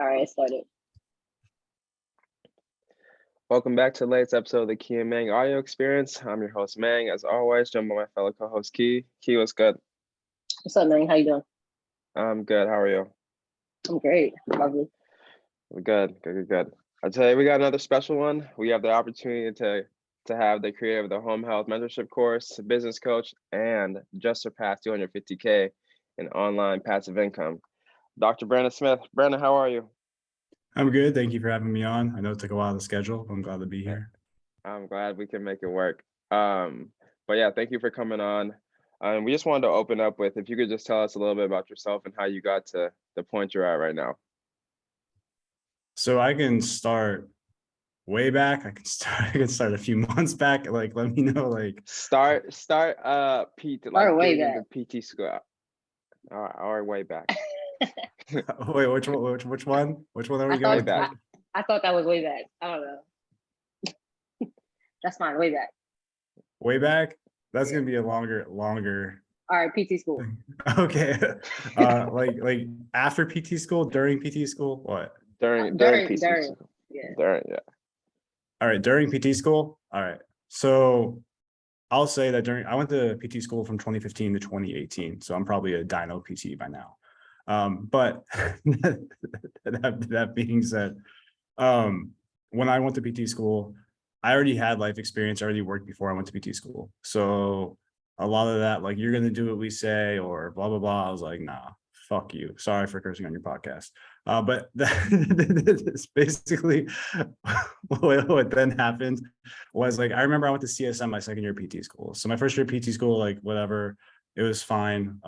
All right, it started. Welcome back to the latest episode of the Key and Mang audio experience. I'm your host, Mang, as always, joined by my fellow co-host, Key. Key, what's good? What's up, man? How you doing? I'm good. How are you? I'm great. Lovely. Good. I tell you, we got another special one. We have the opportunity to have the creator of the home health mentorship course, business coach, and just surpassed 250K in online passive income. Dr. Brandon Smith. Brandon, how are you? I'm good. Thank you for having me on. I know it took a while to schedule. I'm glad to be here. I'm glad we can make it work. But yeah, thank you for coming on. We just wanted to open up with, if you could just tell us a little bit about yourself and how you got to the point you're at right now. So I can start way back. I can start a few months back. Like, let me know. Like, start PT, like way getting back. into PT school. Or way back. wait, which one? Which one are we Way going? back. I thought that was way back. I don't know. That's fine. Way back. Way back. That's Yeah. gonna be a longer. All right, PT school. Okay. like after PT school, during PT school, what? During PT during. school. Yeah. During, yeah. All right, during PT school. All right. So I'll say that I went to PT school from 2015 to 2018. So I'm probably a dyno PT by now. But that being said, when I went to PT school, I already had life experience. I already worked before I went to PT school. So a lot of that, like, you're going to do what we say or blah, blah, blah. I was like, nah, fuck you. Sorry for cursing on your podcast. But that's basically what then happened was, like, I remember I went to CSM my second year PT school. So my first year PT school, like, whatever, it was fine.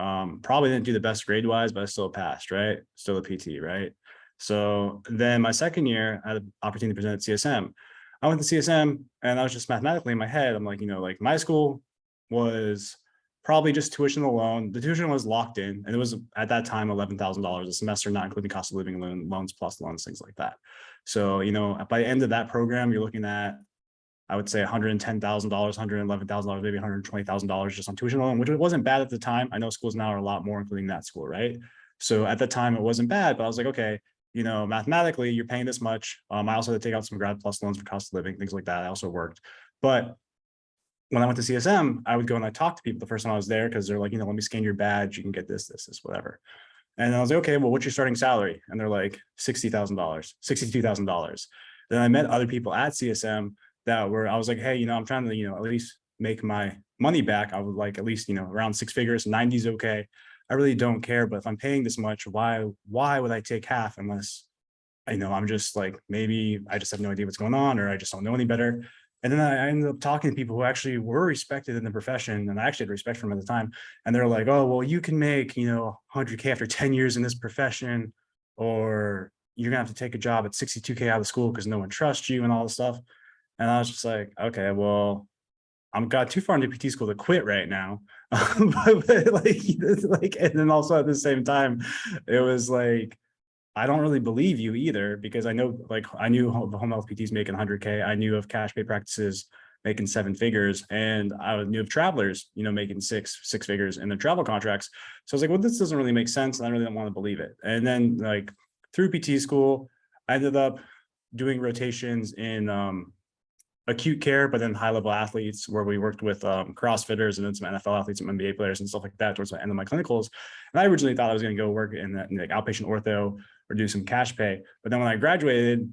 Probably didn't do the best grade wise, but I still passed, right? Still a PT, right? So then my second year, I had the opportunity to present at CSM. I went to CSM and I was just mathematically in my head, I'm like, like, my school was probably just tuition alone. The tuition was locked in, and it was at that time $11,000 a semester, not including cost of living loans plus loans, things like that. So, by the end of that program, you're looking at, I would say, $110,000, $111,000, maybe $120,000 just on tuition alone, which wasn't bad at the time. I know schools now are a lot more, including that school, right? So at the time, it wasn't bad, but I was like, okay, mathematically, you're paying this much. I also had to take out some grad plus loans for cost of living, things like that. I also worked. But when I went to CSM, I would go and I talked to people the first time I was there, because they're like, let me scan your badge. You can get this, whatever. And I was like, okay, well, what's your starting salary? And they're like, $60,000, $62,000. Then I met other people at CSM I was like, hey, I'm trying to, at least make my money back. I would like at least, around six figures. 90 is okay. I really don't care. But if I'm paying this much, why would I take half unless, I'm just like, maybe I just have no idea what's going on, or I just don't know any better. And then I ended up talking to people who actually were respected in the profession, and I actually had respect for them at the time. And they're like, oh, well, you can make, 100K after 10 years in this profession, or you're gonna have to take a job at 62K out of school because no one trusts you and all this stuff. And I was just like, okay, well, I'm got too far into PT school to quit right now. but like, and then also at the same time, it was like, I don't really believe you either, because I know, like, I knew the home health PTs making 100K. I knew of cash pay practices making seven figures, and I knew of travelers, making six figures in their travel contracts. So I was like, well, this doesn't really make sense, and I really don't want to believe it. And then, like, through PT school, I ended up doing rotations in acute care, but then high level athletes, where we worked with CrossFitters and then some NFL athletes, some NBA players and stuff like that towards the end of my clinicals. And I originally thought I was going to go work in like outpatient ortho or do some cash pay. But then when I graduated,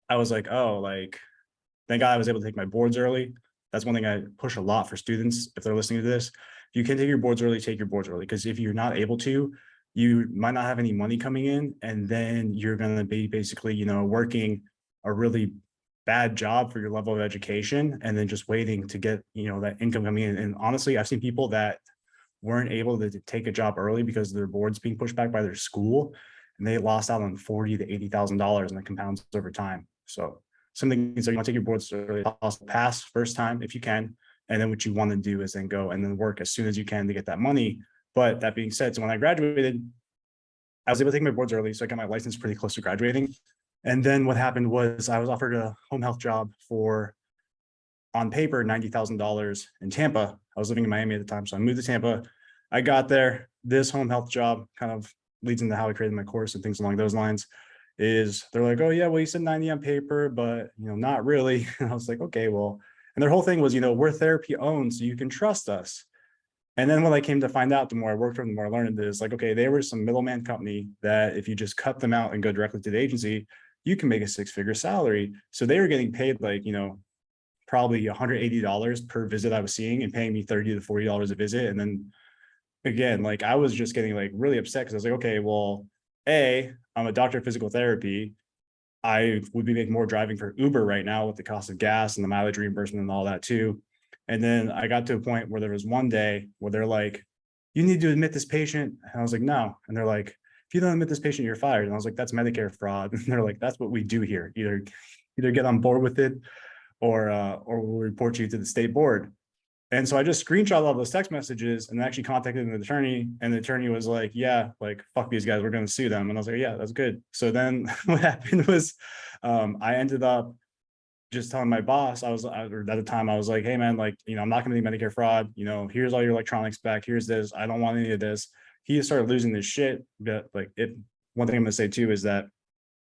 I was like, oh, like, thank God I was able to take my boards early. That's one thing I push a lot for students. If they're listening to this, if you can take your boards early, take your boards early. Because if you're not able to, you might not have any money coming in. And then you're going to be basically, working a really bad job for your level of education, and then just waiting to get, that income coming in. And honestly, I've seen people that weren't able to take a job early because their boards being pushed back by their school, and they lost out on $40,000 to $80,000, and it compounds over time. So something is, you want to take your boards early, pass first time if you can, and then what you want to do is then go and then work as soon as you can to get that money. But that being said, so when I graduated, I was able to take my boards early, so I got my license pretty close to graduating. And then what happened was I was offered a home health job for, on paper, $90,000 in Tampa. I was living in Miami at the time, so I moved to Tampa. I got there. This home health job kind of leads into how I created my course and things along those lines. is they're like, oh yeah, well, you said 90 on paper, but not really. And I was like, okay, well, and their whole thing was, we're therapy owned, so you can trust us. And then when I came to find out, the more I worked with them, the more I learned is like, okay, they were some middleman company that if you just cut them out and go directly to the agency, you can make a 6-figure salary. So they were getting paid like, probably $180 per visit I was seeing and paying me $30 to $40 a visit. And then again, like I was just getting like really upset because I was like, okay, well, I'm a doctor of physical therapy. I would be making more driving for Uber right now with the cost of gas and the mileage reimbursement and all that too. And then I got to a point where there was one day where they're like, you need to admit this patient. And I was like, no. And they're like, if you don't admit this patient, you're fired. And I was like, that's Medicare fraud. And they're like, that's what we do here. Either get on board with it or we'll report you to the state board. And so I just screenshot all those text messages and actually contacted an attorney, and the attorney was like, yeah, like, fuck these guys, we're going to sue them. And I was like, yeah, that's good. So then what happened was I ended up just telling my boss, or at the time I was like, hey man, like, I'm not going to be Medicare fraud. Here's all your electronics back. Here's this. I don't want any of this. He started losing this shit. But like one thing I'm going to say too is that,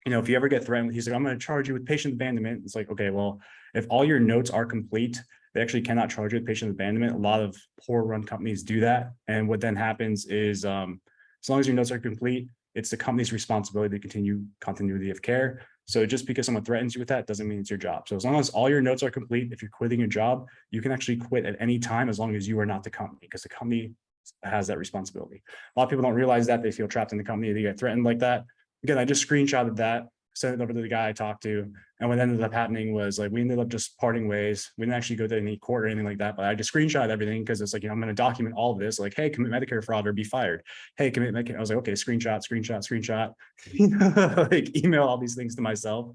if you ever get threatened, he's like, I'm going to charge you with patient abandonment. It's like, okay, well, if all your notes are complete, they actually cannot charge you with patient abandonment. A lot of poor run companies do that. And what then happens is, as long as your notes are complete, it's the company's responsibility to continue continuity of care. So just because someone threatens you with that doesn't mean it's your job. So as long as all your notes are complete, if you're quitting your job, you can actually quit at any time as long as you are not the company, because the company has that responsibility. A lot of people don't realize that. They feel trapped in the company. They get threatened like that. Again, I just screenshotted that, sent it over to the guy I talked to. And what ended up happening was like, we ended up just parting ways. We didn't actually go to any court or anything like that, but I just screenshot everything because it's like, I'm going to document all of this. Like, hey, commit Medicare fraud or be fired. Hey, commit Medicare. I was like, okay, screenshot, like email all these things to myself.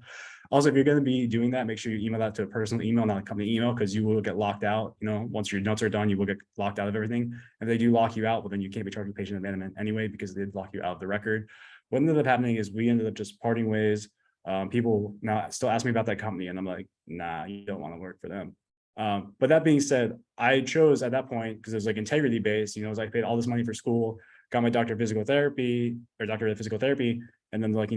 Also, if you're going to be doing that, make sure you email that to a personal email, not a company email, because you will get locked out. Once your notes are done, you will get locked out of everything. If they do lock you out, well, then you can't be charged with patient abandonment anyway, because they did lock you out of the record. What ended up happening is we ended up just parting ways. People now still ask me about that company, and I'm like, nah, you don't want to work for them. But that being said, I chose at that point, because it was like integrity based, as I paid all this money for school, got my doctor of physical therapy, and then like,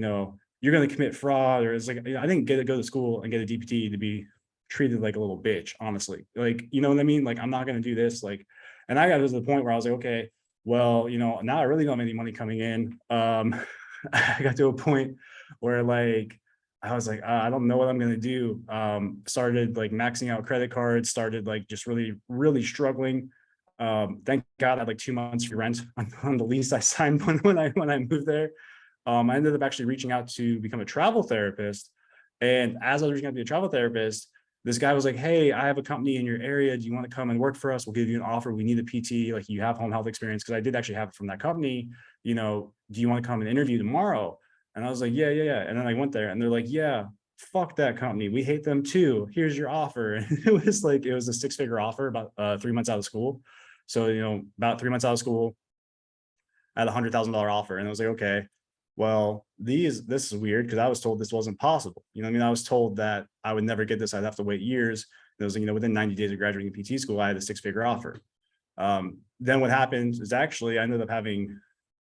you're going to commit fraud, or it's like, I didn't get to go to school and get a DPT to be treated like a little bitch, honestly. Like, you know what I mean? Like, I'm not going to do this. Like, and I got to the point where I was like, okay, well, now I really don't have any money coming in. I got to a point where like, I was like, I don't know what I'm going to do. Started like maxing out credit cards, started like just really, really struggling. Thank God I had like 2 months for rent on the lease I signed when I moved there. I ended up actually reaching out to become a travel therapist. And as I was reaching out to be a travel therapist, this guy was like, hey, I have a company in your area. Do you want to come and work for us? We'll give you an offer. We need a PT. Like, you have home health experience. Because I did actually have it from that company. Do you want to come and interview tomorrow? And I was like, yeah. And then I went there and they're like, yeah, fuck that company. We hate them too. Here's your offer. And it was a 6-figure offer about 3 months out of school. So, about 3 months out of school, I had $100,000 offer. And I was like, okay, well, this is weird, because I was told this wasn't possible. I was told that I would never get this. I'd have to wait years. And it was, within 90 days of graduating PT school, I had a 6-figure offer. Then what happened is actually I ended up having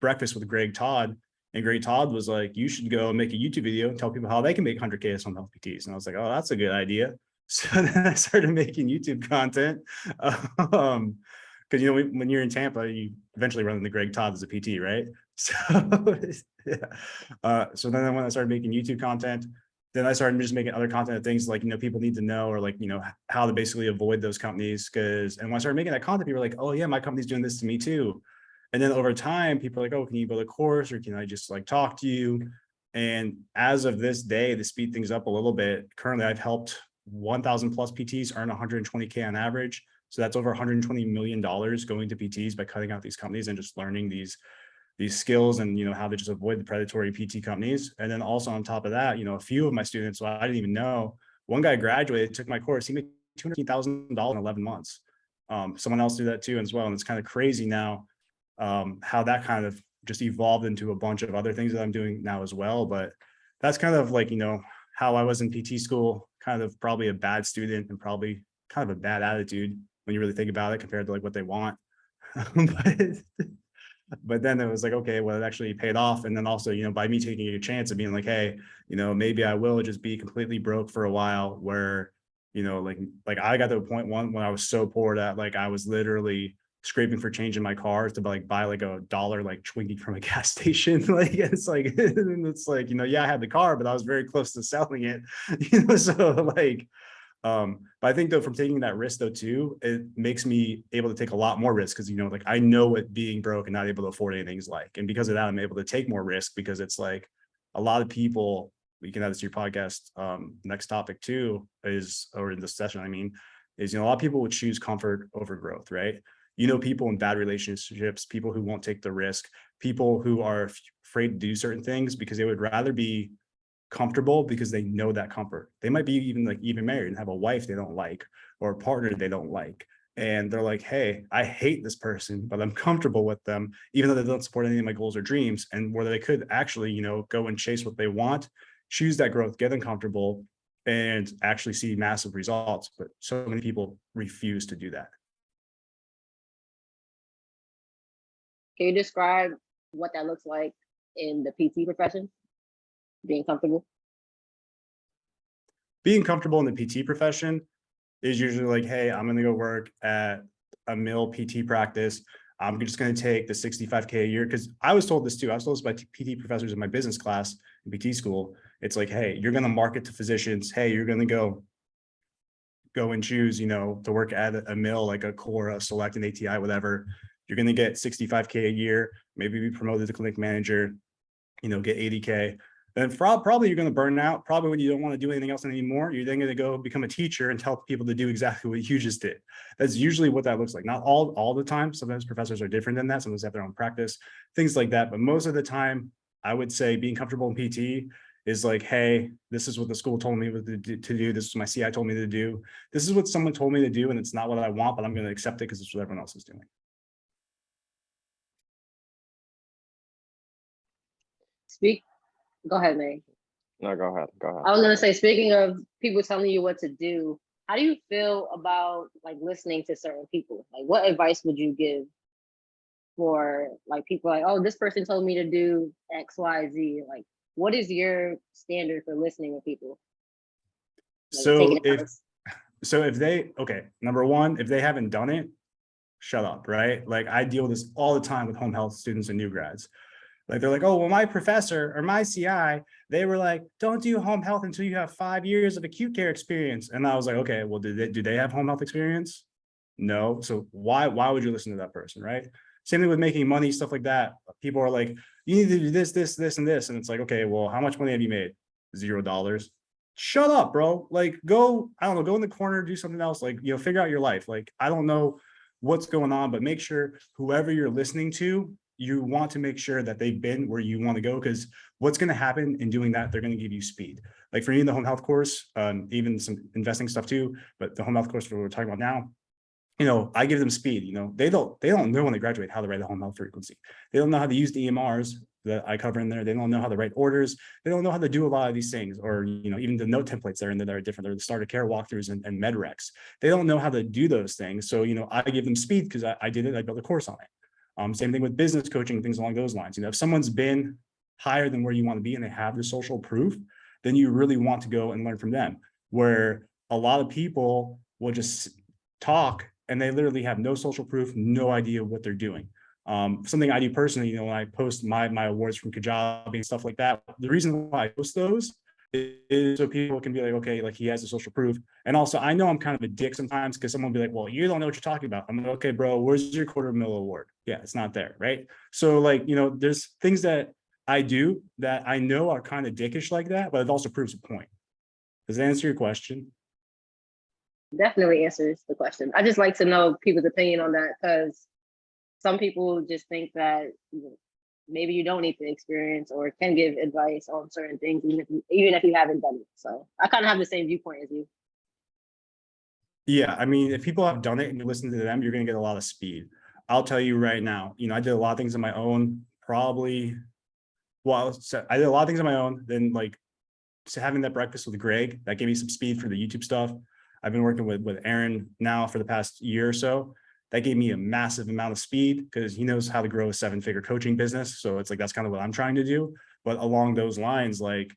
breakfast with Greg Todd, and Greg Todd was like, you should go make a YouTube video and tell people how they can make 100K as home health PTs. And I was like, oh, that's a good idea. So then I started making YouTube content. Because when you're in Tampa, you eventually run into Greg Todd as a PT, right? So yeah. So then when I started making YouTube content, then I started just making other content of things like, people need to know, or like, how to basically avoid those companies. And when I started making that content, people were like, oh yeah, my company's doing this to me too. And then over time, people are like, oh, can you build a course, or can I just like talk to you? And as of this day, to speed things up a little bit, currently I've helped 1,000 plus PTs earn 120K on average. So that's over $120 million going to PTs by cutting out these companies and just learning these skills and, how to just avoid the predatory PT companies. And then also on top of that, a few of my students, well, I didn't even know, one guy graduated, took my course, he made $250,000 in 11 months. Someone else did that too as well. And it's kind of crazy now how that kind of just evolved into a bunch of other things that I'm doing now as well. But that's kind of like, how I was in PT school, kind of probably a bad student and probably kind of a bad attitude when you really think about it compared to like what they want. But then it was like, okay, well, it actually paid off. And then also, by me taking a chance of being like, hey, maybe I will just be completely broke for a while where, like I got to a point when I was so poor that like I was literally scraping for change in my car to like buy like a dollar like Twinkie from a gas station. Like it's like, yeah, I had the car, but I was very close to selling it. So like but I think though from taking that risk though too, it makes me able to take a lot more risk because like I know what being broke and not able to afford anything is like. And because of that, I'm able to take more risk because it's like a lot of people, we can add this to your podcast. Next topic too is, or in this session, I mean, is a lot of people would choose comfort over growth, right? People in bad relationships, people who won't take the risk, people who are afraid to do certain things because they would rather be comfortable because they know that comfort. They might be even married and have a wife they don't like or a partner they don't like. And they're like, hey, I hate this person, but I'm comfortable with them, even though they don't support any of my goals or dreams. And where they could actually, go and chase what they want, choose that growth, get uncomfortable, and actually see massive results. But so many people refuse to do that. Can you describe what that looks like in the PT profession? Being comfortable? Being comfortable in the PT profession is usually like, hey, I'm going to go work at a mill PT practice. I'm just going to take the 65K a year. Because I was told this too. I was told this by PT professors in my business class in PT school. It's like, hey, you're going to market to physicians. Hey, you're going to go and choose, to work at a mill like a Cora, Select, an ATI, whatever. You're going to get 65K a year, maybe be promoted to clinic manager, get 80K. Then probably you're going to burn out. Probably when you don't want to do anything else anymore, you're then going to go become a teacher and tell people to do exactly what you just did. That's usually what that looks like. Not all the time. Sometimes professors are different than that. Sometimes they have their own practice, things like that. But most of the time, I would say being comfortable in PT is like, hey, this is what the school told me to do. This is what my CI told me to do. This is what someone told me to do, and it's not what I want, but I'm going to accept it because it's what everyone else is doing. Go ahead, May. No, go ahead. I was gonna say, speaking of people telling you what to do, how do you feel about like listening to certain people? Like, what advice would you give for like people like, oh, this person told me to do X, Y, Z? Like, what is your standard for listening to people? Like, if they, okay, number one, if they haven't done it, shut up, right? Like I deal with this all the time with home health students and new grads. Like they're like, oh, well, my professor or my CI, they were like, don't do home health until you have 5 years of acute care experience. And I was like, okay, well, do they have home health experience? No. So why would you listen to that person, right? Same thing with making money, stuff like that. People are like, you need to do this, this, this, and this. And it's like, okay, well, how much money have you made? $0. Shut up, bro. Like go, I don't know, go in the corner, do something else. Like, figure out your life. Like, I don't know what's going on, but make sure whoever you're listening to, you want to make sure that they've been where you want to go, because what's going to happen in doing that, they're going to give you speed. Like for me in the home health course, even some investing stuff too, but the home health course we're talking about now, I give them speed. They don't know when they graduate how to write a home health frequency. They don't know how to use the EMRs that I cover in there. They don't know how to write orders. They don't know how to do a lot of these things, or even the note templates that are in there that are different. They're the starter care walkthroughs and med recs. They don't know how to do those things. So I give them speed because I did it. I built a course on it. Same thing with business coaching, things along those lines. If someone's been higher than where you want to be and they have the social proof, then you really want to go and learn from them. Where a lot of people will just talk and they literally have no social proof, no idea what they're doing. Something I do personally, when I post my awards from Kajabi and stuff like that, the reason why I post those is so people can be like, okay, like he has the social proof. And also I know I'm kind of a dick sometimes because someone will be like, well, you don't know what you're talking about. I'm like, okay, bro, where's your $250,000 award? Yeah, it's not there, right? So like, there's things that I do that I know are kind of dickish like that, but it also proves a point. Does that answer your question? Definitely answers the question. I just like to know people's opinion on that, because some people just think that maybe you don't need the experience or can give advice on certain things, even if you haven't done it. So I kind of have the same viewpoint as you. Yeah, I mean, if people have done it and you listen to them, you're going to get a lot of speed. I'll tell you right now, I did a lot of things on my own, I did a lot of things on my own. Then like having that breakfast with Greg, that gave me some speed for the YouTube stuff. I've been working with Aaron now for the past year or so. that gave me a massive amount of speed because he knows how to grow a 7-figure coaching business. So it's like, that's kind of what I'm trying to do. But along those lines, like,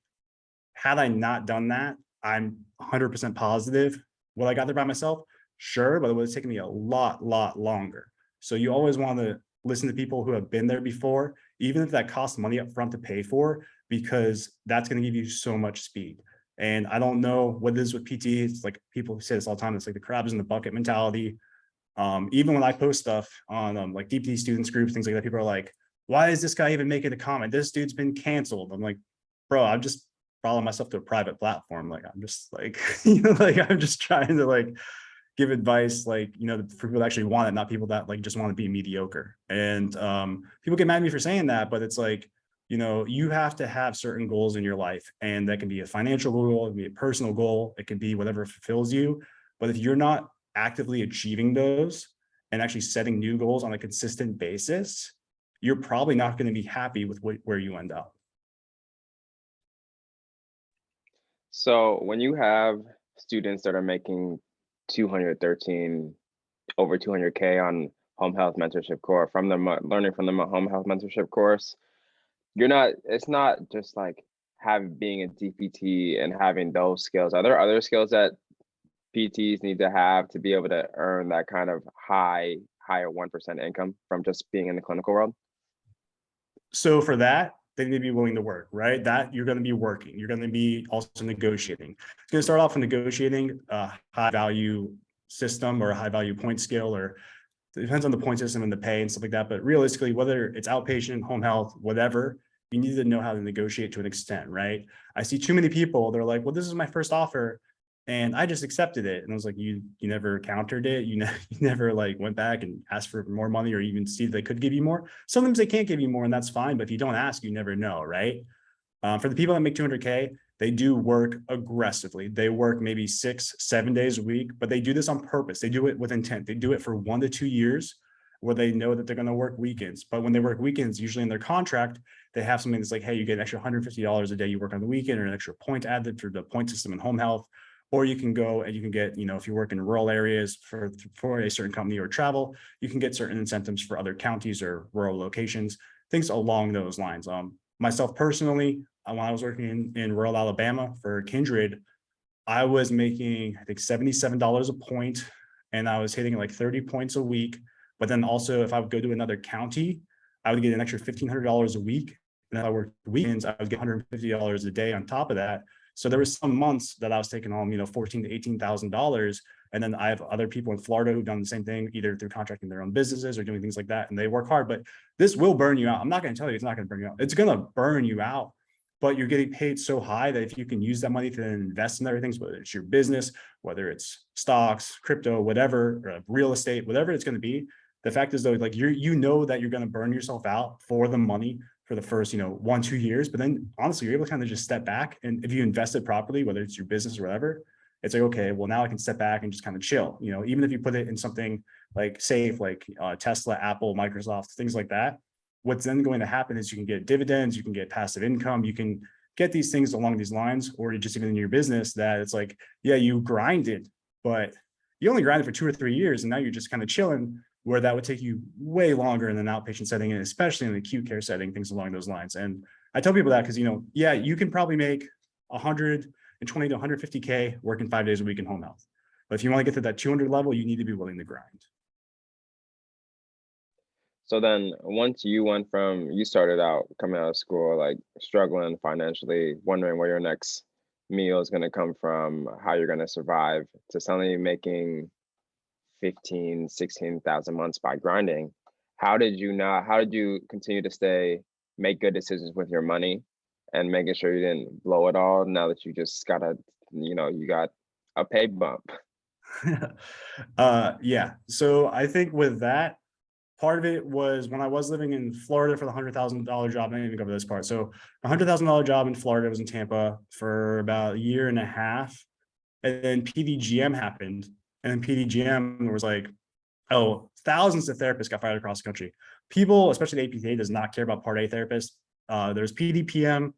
had I not done that, I'm 100% positive. Will I got there by myself? Sure, but it would have taken me a lot longer. So you always want to listen to people who have been there before, even if that costs money up front to pay for, because that's going to give you so much speed. And I don't know what it is with PT. It's like people say this all the time. It's like the crabs in the bucket mentality. Even when I post stuff on like DPT students groups, things like that, people are like, why is this guy even making a comment? This dude's been canceled. I'm like, bro, I'm just following myself to a private platform. Like, I'm just like, like, I'm just trying to like give advice, like, for people that actually want it, not people that like just want to be mediocre. And people get mad at me for saying that, but it's like, you have to have certain goals in your life, and that can be a financial goal, it can be a personal goal, it can be whatever fulfills you. But if you're not actively achieving those and actually setting new goals on a consistent basis, you're probably not going to be happy with where you end up. So when you have students that are making 213 over 200K on home health mentorship course from the learning from the home health mentorship course, it's not just like being a DPT and having those skills. Are there other skills that PTs need to have to be able to earn that kind of higher 1% income from just being in the clinical world? So for that, they need to be willing to work, right? That you're going to be working. You're going to be also negotiating. It's going to start off in negotiating a high value system or a high value point scale, or it depends on the point system and the pay and stuff like that. But realistically, whether it's outpatient, home health, whatever, you need to know how to negotiate to an extent, right? I see too many people, they're like, well, this is my first offer and I just accepted it. And I was like, you never countered it. You never like went back and asked for more money or even see if they could give you more. Sometimes they can't give you more and that's fine. But if you don't ask, you never know, right? For the people that make 200K, they do work aggressively. They work maybe 6-7 days a week, but they do this on purpose. They do it with intent. They do it for 1 to 2 years where they know that they're going to work weekends. But when they work weekends, usually in their contract, they have something that's like, hey, you get an extra $150 a day you work on the weekend, or an extra point added through the point system in home health. Or you can go and you can get, if you work in rural areas for a certain company or travel, you can get certain incentives for other counties or rural locations, things along those lines. Myself personally, when I was working in rural Alabama for Kindred, I was making, I think, $77 a point, and I was hitting like 30 points a week. But then also, if I would go to another county, I would get an extra $1,500 a week. And if I worked weekends, I would get $150 a day on top of that. So there was some months that I was taking home, $14,000 to $18,000. And then I have other people in Florida who've done the same thing, either through contracting their own businesses or doing things like that. And they work hard, but this will burn you out. I'm not going to tell you it's not going to burn you out. It's going to burn you out, but you're getting paid so high that if you can use that money to then invest in everything, whether it's your business, whether it's stocks, crypto, whatever, or real estate, whatever it's going to be. The fact is though, like that you're going to burn yourself out for the money for the first, 1-2 years, but then honestly, you're able to kind of just step back. And if you invest it properly, whether it's your business or whatever, it's like, okay, well, now I can step back and just kind of chill, even if you put it in something like safe, like Tesla, Apple, Microsoft, things like that. What's then going to happen is you can get dividends, you can get passive income, you can get these things along these lines, or just even in your business that it's like, yeah, you grinded, but you only grinded for 2 or 3 years. And now you're just kind of chilling, where that would take you way longer in an outpatient setting, and especially in an acute care setting, things along those lines. And I tell people that because, yeah, you can probably make 120 to 150K working 5 days a week in home health. But if you want to get to that 200 level, you need to be willing to grind. So then once you started out coming out of school, like struggling financially, wondering where your next meal is going to come from, how you're going to survive, to suddenly making 15, 16,000 months by grinding. How did you continue to make good decisions with your money and making sure you didn't blow it all now that you just got you got a pay bump? Yeah. So I think with that, part of it was when I was living in Florida for the $100,000 job. I didn't even cover this part. So a $100,000 job in Florida, was in Tampa for about 1.5 years. And then PDGM happened. And then PDGM was like, oh, thousands of therapists got fired across the country. People, especially the APTA, does not care about Part A therapists. There's PDPM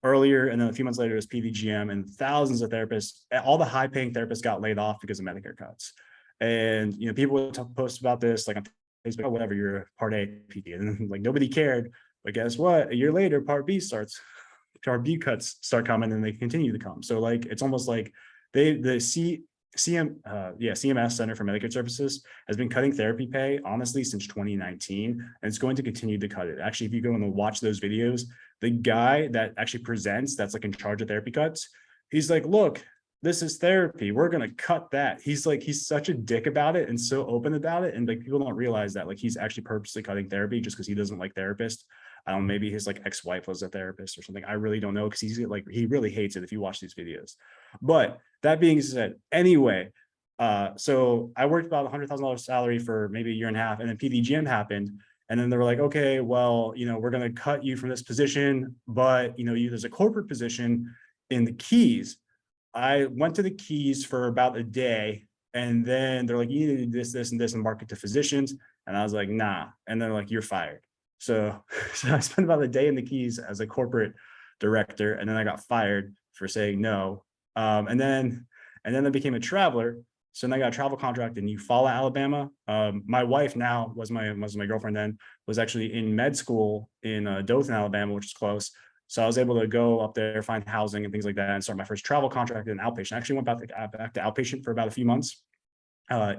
earlier, and then a few months later, there's PDGM, and thousands of therapists, all the high-paying therapists got laid off because of Medicare cuts. And, people would post about this, like on Facebook, oh, whatever, you're a part A PT. And then like nobody cared. But guess what? A year later, part B cuts start coming and they continue to come. So like, it's almost like CMS Center for Medicare Services has been cutting therapy pay honestly since 2019, and it's going to continue to cut it. Actually, if you go and watch those videos, the guy that actually presents, that's like in charge of therapy cuts, he's like, look, this is therapy, we're going to cut that. He's such a dick about it and so open about it, and like people don't realize that like he's actually purposely cutting therapy just because he doesn't like therapists. I don't know, maybe his like ex-wife was a therapist or something. I really don't know, because he's like, he really hates it if you watch these videos. But that being said, anyway, so I worked about $100,000 salary for maybe a year and a half, and then PDGM happened. And then they were like, okay, well, we're going to cut you from this position, but there's a corporate position in the Keys. I went to the Keys for about a day, and then they're like, you need to do this, this, and this, and market to physicians. And I was like, nah. And they're like, you're fired. So I spent about a day in the Keys as a corporate director, and then I got fired for saying no. And then I became a traveler. So then I got a travel contract in Eufaula, Alabama. My wife now was my girlfriend then, was actually in med school in Dothan, Alabama, which is close. So I was able to go up there, find housing and things like that, and start my first travel contract in outpatient. I actually went back to outpatient for about a few months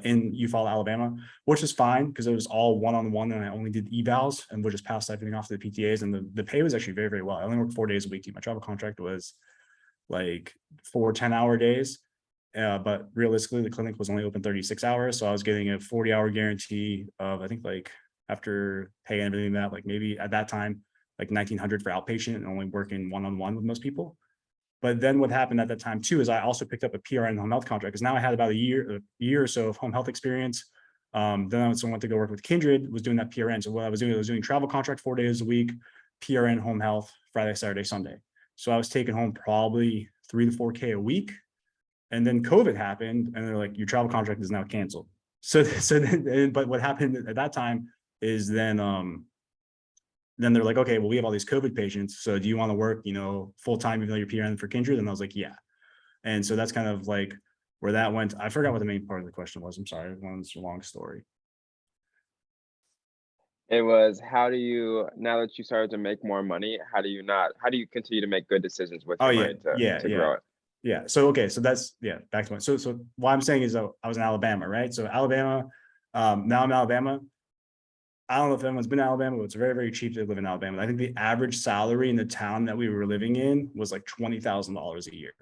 in Eufaula, Alabama, which is fine because it was all one-on-one, and I only did evals and would just pass everything off to the PTAs, and the pay was actually very, very well. I only worked 4 days a week. My travel contract was like 4 10-hour days. But realistically, the clinic was only open 36 hours. So I was getting a 40-hour guarantee of, I think, like after pay and everything that, like maybe at that time, like 1900 for outpatient, and only working one-on-one with most people. But then what happened at that time too, is I also picked up a PRN home health contract, because now I had about a year or so of home health experience. Then I also went to go work with Kindred, was doing that PRN. So what I was doing travel contract 4 days a week, PRN home health, Friday, Saturday, Sunday. So I was taking home probably 3 to 4K a week. And then COVID happened, and they're like, your travel contract is now canceled. So then, but what happened at that time is then they're like, okay, well, we have all these COVID patients. So do you want to work, full time, even though you're PRN for Kindred? And I was like, yeah. And so that's kind of like where that went. I forgot what the main part of the question was. I'm sorry. It's a long story. It was, how do you, now that you started to make more money, how do you continue to make good decisions with your money to grow it? Yeah. So, okay. So that's, back to my, so what I'm saying is, I was in Alabama, right? So Alabama, now I'm in Alabama. I don't know if anyone's been to Alabama, but it's very, very cheap to live in Alabama. I think the average salary in the town that we were living in was like $20,000 a year.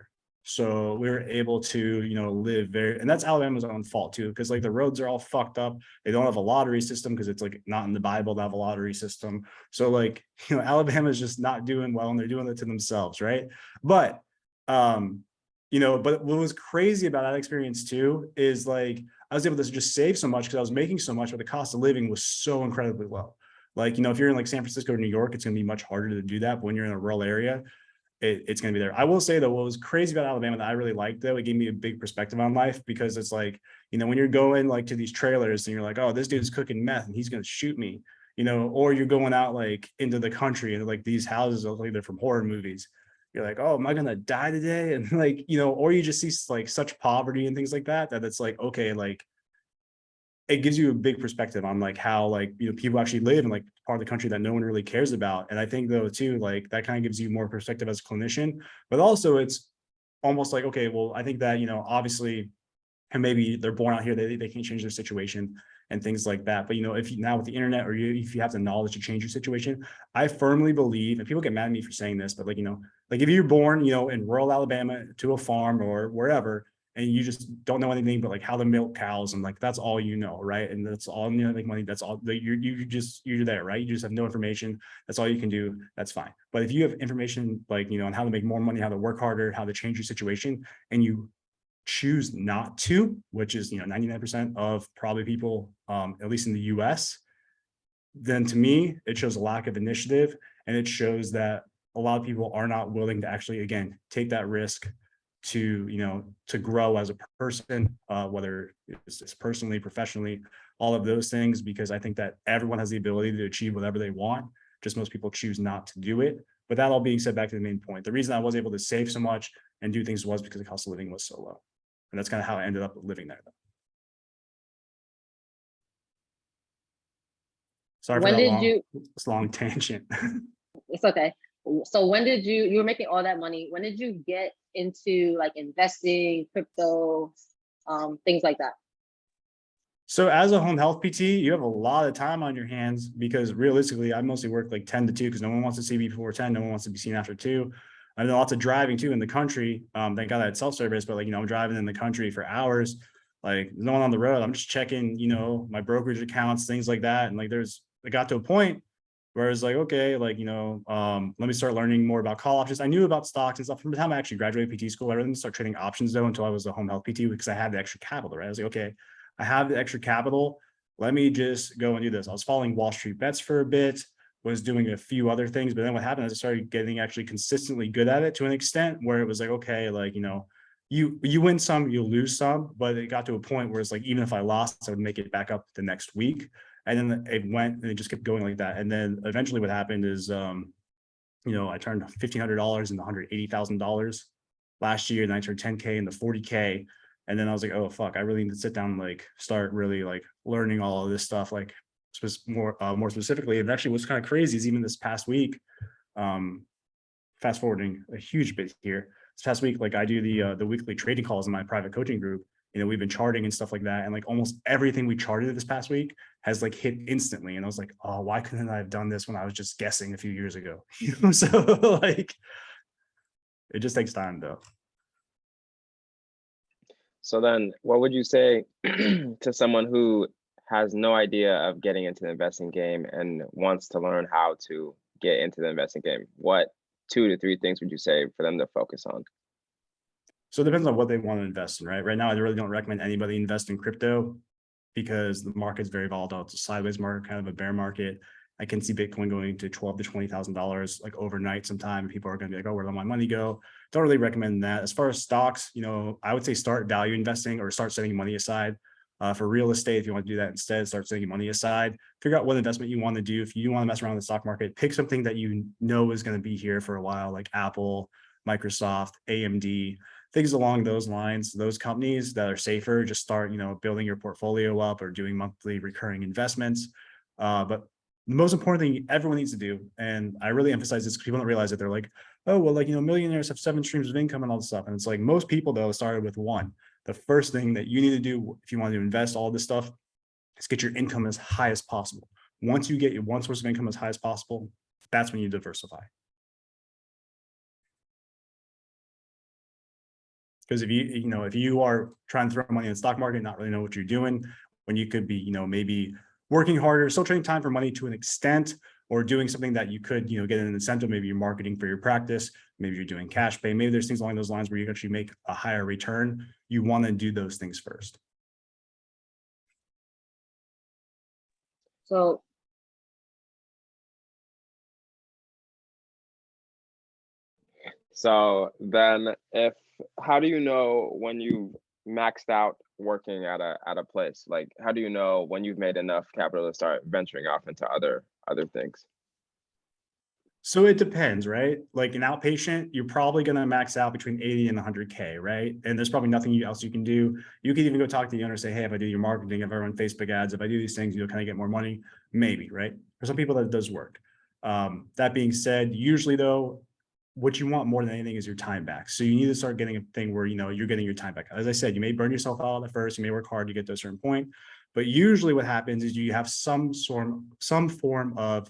So we were able to, live very, and that's Alabama's own fault too, because like the roads are all fucked up. They don't have a lottery system, because it's like not in the Bible to have a lottery system. So like, Alabama's just not doing well, and they're doing it to themselves, right? But but what was crazy about that experience too is like I was able to just save so much because I was making so much, but the cost of living was so incredibly low. Like, if you're in like San Francisco or New York, it's going to be much harder to do that. But when you're in a rural area, it's going to be there. I will say though, what was crazy about Alabama that I really liked though, it gave me a big perspective on life, because it's like, when you're going like to these trailers and you're like, oh, this dude's cooking meth and he's going to shoot me, or you're going out like into the country and like these houses look like they're from horror movies. You're like, oh, am I gonna die today? And like, or you just see like such poverty and things like that it's like, okay, like it gives you a big perspective on like how like, people actually live in like part of the country that no one really cares about. And I think though too, like that kind of gives you more perspective as a clinician, but also it's almost like, okay, well, I think that, obviously, and maybe they're born out here, they can't change their situation and things like that. But if you, now with the internet, or if you have the knowledge to change your situation, I firmly believe, and people get mad at me for saying this, but like, like if you're born, in rural Alabama to a farm or wherever, and you just don't know anything but like how to milk cows, and like that's all right? And that's all, make money. That's all you're there, right? You just have no information. That's all you can do. That's fine. But if you have information like, on how to make more money, how to work harder, how to change your situation, and you choose not to, which is 99% of probably people, at least in the US, then to me it shows a lack of initiative, and it shows that a lot of people are not willing to actually, again, take that risk to to grow as a person, whether it's personally, professionally, all of those things, because I think that everyone has the ability to achieve whatever they want, just most people choose not to do it. But that all being said, back to the main point, the reason I was able to save so much and do things was because the cost of living was so low. And that's kind of how I ended up living there. Sorry for When that did you, long tangent. it's okay. So when did you were making all that money, when did you get into like investing, crypto, things like that? So as a home health PT, you have a lot of time on your hands because realistically, I mostly work like 10 to 2 because no one wants to see me before 10. No one wants to be seen after 2. I know lots of driving too in the country. Thank God I had self-service, but like, I'm driving in the country for hours. Like there's no one on the road. I'm just checking, my brokerage accounts, things like that. And like it got to a point where it's like, okay, like, let me start learning more about call options. I knew about stocks and stuff from the time I actually graduated PT school. I didn't start trading options though until I was a home health PT because I had the extra capital, right? I was like, okay, I have the extra capital. Let me just go and do this. I was following Wall Street bets for a bit, was doing a few other things, but then what happened is I started getting actually consistently good at it to an extent where it was like, okay, like, you win some, you lose some, but it got to a point where it's like, even if I lost, I would make it back up the next week. And then it went and it just kept going like that. And then eventually what happened is, I turned $1,500 into $180,000 last year. And I turned 10K into 40K. And then I was like, oh, fuck, I really need to sit down and like start really like learning all of this stuff, like more specifically. And actually what's kind of crazy is even this past week, fast forwarding a huge bit here, this past week, like I do the weekly trading calls in my private coaching group. We've been charting and stuff like that. And like almost everything we charted this past week has like hit instantly. And I was like, oh, why couldn't I have done this when I was just guessing a few years ago? So like, it just takes time though. So then what would you say to someone who has no idea of getting into the investing game and wants to learn how to get into the investing game? What 2 to 3 things would you say for them to focus on? So it depends on what they want to invest in, right? Right now, I really don't recommend anybody invest in crypto because the market's very volatile. It's a sideways market, kind of a bear market. I can see Bitcoin going to $12,000 to $20,000 like overnight sometime. People are going to be like, oh, where did my money go? Don't really recommend that. As far as stocks, I would say start value investing or start setting money aside. For real estate, if you want to do that instead, start setting money aside. Figure out what investment you want to do. If you want to mess around in the stock market, pick something that you know is going to be here for a while, like Apple, Microsoft, AMD, things along those lines. Those companies that are safer, just start, building your portfolio up or doing monthly recurring investments. But the most important thing everyone needs to do, and I really emphasize this because people don't realize that they're like, oh, well, like, millionaires have 7 streams of income and all this stuff. And it's like most people though started with 1. The first thing that you need to do if you want to invest all this stuff is get your income as high as possible. Once you get your one source of income as high as possible, that's when you diversify. Because if you are trying to throw money in the stock market, not really know what you're doing, when you could be, maybe working harder, still trading time for money to an extent, or doing something that you could, get an incentive. Maybe you're marketing for your practice. Maybe you're doing cash pay. Maybe there's things along those lines where you can actually make a higher return. You want to do those things first. So then how do you know when you've maxed out working at a place? Like, how do you know when you've made enough capital to start venturing off into other things? So it depends, right? Like an outpatient, you're probably going to max out between 80 and 100K, right? And there's probably nothing else you can do. You can even go talk to the owner and say, hey, if I do your marketing, if I run Facebook ads, if I do these things, can I get more money? Maybe, right? For some people that does work. That being said, usually though, what you want more than anything is your time back. So you need to start getting a thing where, you're getting your time back. As I said, you may burn yourself out at first, you may work hard to get to a certain point, but usually what happens is you have some form of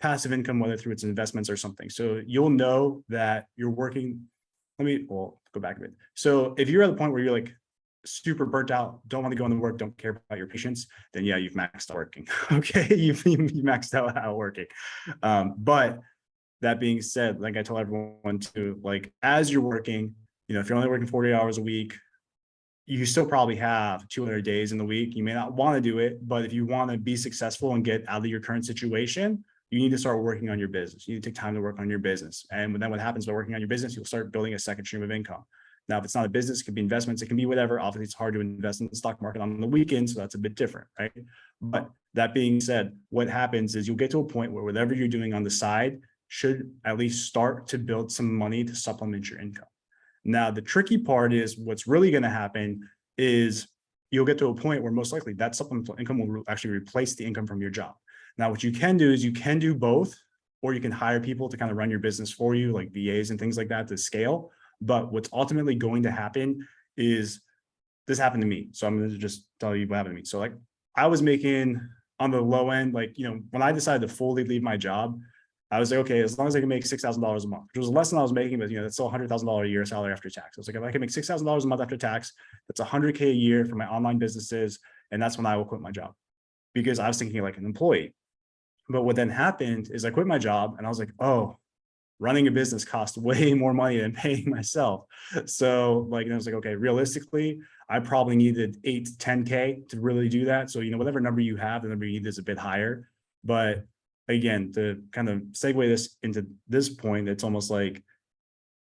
passive income, whether through its investments or something. So you'll know that you're working. Go back a bit. So if you're at the point where you're like super burnt out, don't want to go into work, don't care about your patients, then yeah, you've maxed out working. Okay, you've maxed out working. But that being said, like I tell everyone to, like, as you're working, if you're only working 40 hours a week, you still probably have 200 days in the week. You may not want to do it, but if you want to be successful and get out of your current situation, you need to start working on your business. You need to take time to work on your business. And then what happens by working on your business, you'll start building a second stream of income. Now, if it's not a business, it could be investments, it can be whatever. Obviously, it's hard to invest in the stock market on the weekend, so that's a bit different, right? But that being said, what happens is you'll get to a point where whatever you're doing on the side should at least start to build some money to supplement your income. Now, the tricky part is what's really going to happen is you'll get to a point where most likely that supplemental income will actually replace the income from your job. Now, what you can do is you can do both, or you can hire people to kind of run your business for you, like VAs and things like that to scale. But what's ultimately going to happen is, this happened to me. So I'm going to just tell you what happened to me. So like I was making on the low end, like, when I decided to fully leave my job, I was like, okay, as long as I can make $6,000 a month, which was less than I was making, but that's still $100,000 a year salary after tax. I was like, if I can make $6,000 a month after tax, that's $100K a year for my online businesses. And that's when I will quit my job, because I was thinking like an employee. But what then happened is I quit my job and I was like, oh, running a business costs way more money than paying myself. So like, I was like, okay, realistically, I probably needed 8 to 10K to really do that. So, whatever number you have, the number you need is a bit higher. But again, to kind of segue this into this point, it's almost like,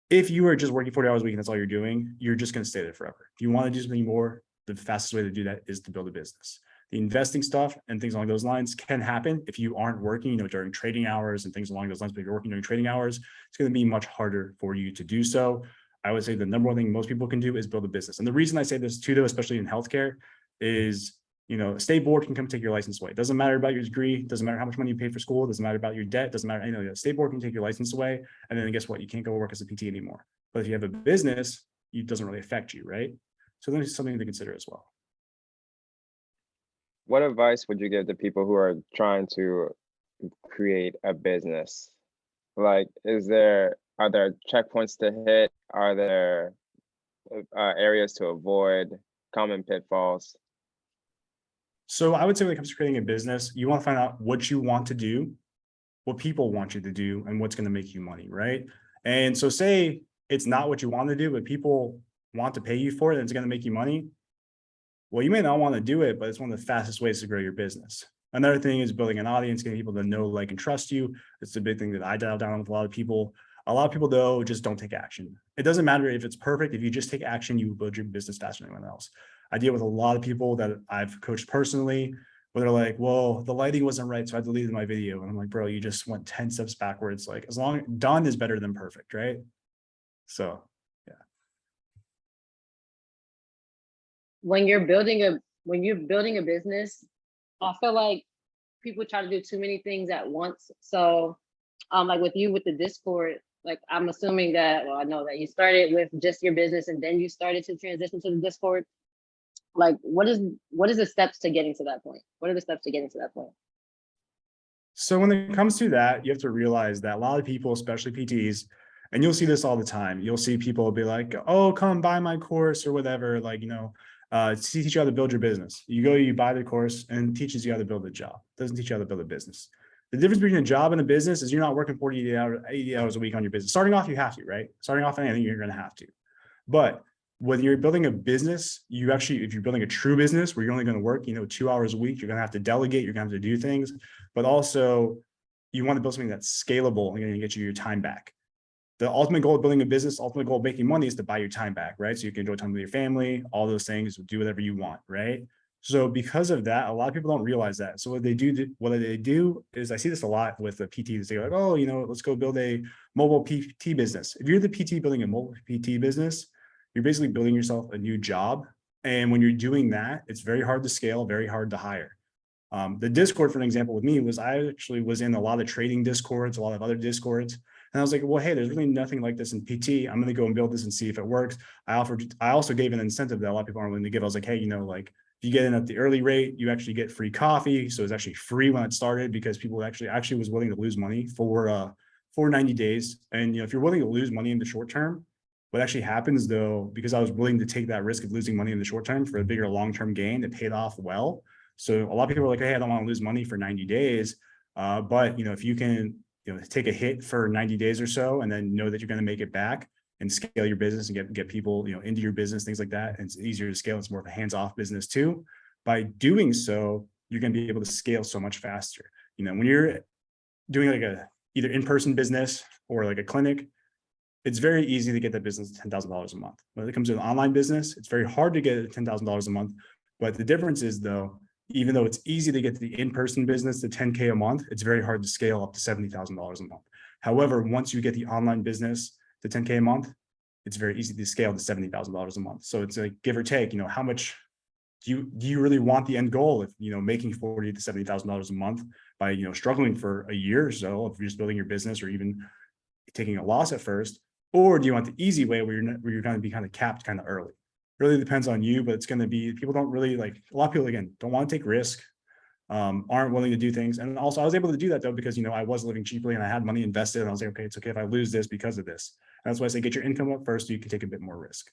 if you are just working 40 hours a week and that's all you're doing, you're just going to stay there forever. If you want to do something more, the fastest way to do that is to build a business. The investing stuff and things along those lines can happen if you aren't working, during trading hours and things along those lines. But if you're working during trading hours, it's going to be much harder for you to do so. I would say the number one thing most people can do is build a business. And the reason I say this too, though, especially in healthcare, is, a state board can come take your license away. It doesn't matter about your degree. It doesn't matter how much money you paid for school. It doesn't matter about your debt. It doesn't matter. The state board can take your license away. And then guess what? You can't go work as a PT anymore. But if you have a business, it doesn't really affect you, right? So that's something to consider as well. What advice would you give to people who are trying to create a business? Like, are there checkpoints to hit? Are there areas to avoid, common pitfalls? So I would say when it comes to creating a business, you want to find out what you want to do, what people want you to do, and what's going to make you money, right? And so say it's not what you want to do, but people want to pay you for it and it's going to make you money. Well, you may not want to do it, but it's one of the fastest ways to grow your business. Another thing is building an audience, getting people to know, like, and trust you. It's a big thing that I dial down on with a lot of people. A lot of people, though, just don't take action. It doesn't matter if it's perfect. If you just take action, you build your business faster than anyone else. I deal with a lot of people that I've coached personally, where they're like, well, the lighting wasn't right, so I deleted my video. And I'm like, bro, you just went 10 steps backwards. Like, as long done is better than perfect, right? So, yeah. When you're building a business, I feel like people try to do too many things at once. So like with you with the Discord, like I'm assuming that, well, I know that you started with just your business and then you started to transition to the Discord. Like what is the steps to getting to that point? What are the steps to getting to that point? So when it comes to that, you have to realize that a lot of people, especially PTs, and you'll see this all the time. You'll see people be like, oh, come buy my course or whatever, like, teach you how to build your business. You go, you buy the course and it teaches you how to build a job. It doesn't teach you how to build a business. The difference between a job and a business is you're not working 80 hours a week on your business. Starting off, you have to, right? Starting off, anything, you're going to have to. But when you're building a business, if you're building a true business where you're only going to work, 2 hours a week, you're going to have to delegate, you're going to have to do things, but also you want to build something that's scalable and going to get you your time back. The ultimate goal of building a business, ultimate goal of making money is to buy your time back, right? So you can enjoy time with your family, all those things, do whatever you want, right? So because of that, a lot of people don't realize that. So what they do is, I see this a lot with the PTs. They're like, oh, let's go build a mobile PT business. If you're the PT building a mobile PT business, you're basically building yourself a new job. And when you're doing that, it's very hard to scale, very hard to hire. The Discord, for an example, with me I actually was in a lot of trading Discords, a lot of other Discords. And I was like, well, hey, there's really nothing like this in PT. I'm going to go and build this and see if it works. I also gave an incentive that a lot of people aren't willing to give. I was like, hey, like if you get in at the early rate, you actually get free coffee. So it's actually free when it started, because people actually was willing to lose money for 90 days. And, if you're willing to lose money in the short term, what actually happens though, because I was willing to take that risk of losing money in the short term for a bigger long-term gain, it paid off well. So a lot of people are like, hey, I don't want to lose money for 90 days. But, if you can, take a hit for 90 days or so, and then know that you're going to make it back and scale your business and get people, into your business, things like that. And it's easier to scale. It's more of a hands-off business too. By doing so, you're going to be able to scale so much faster. When you're doing like either in-person business or like a clinic, it's very easy to get that business to $10,000 a month. When it comes to an online business, it's very hard to get $10,000 a month. But the difference is though, even though it's easy to get the in-person business to 10K a month, it's very hard to scale up to $70,000 a month. However, once you get the online business to 10K a month, it's very easy to scale to $70,000 a month. So it's like give or take, how much do you really want the end goal of, making $40,000 to $70,000 a month by, struggling for a year or so if you're just building your business or even taking a loss at first? Or do you want the easy way where you're going to be kind of capped kind of early? It really depends on you, but it's going to be, people don't really like, a lot of people, again, don't want to take risk, aren't willing to do things. And also I was able to do that though, because, I was living cheaply and I had money invested and I was like, okay, it's okay if I lose this because of this. And that's why I say, get your income up first so you can take a bit more risk.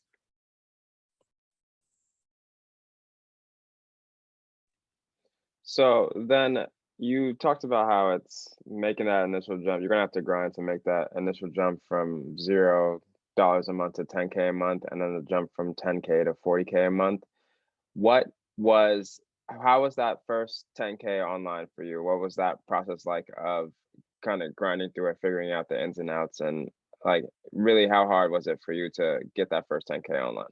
So then you talked about how it's making that initial jump. You're gonna have to grind to make that initial jump from $0 a month to 10K a month, and then the jump from 10K to 40K a month. What was, how was that first 10K online for you? What was that process like of kind of grinding through it, figuring out the ins and outs, and like really how hard was it for you to get that first 10K online?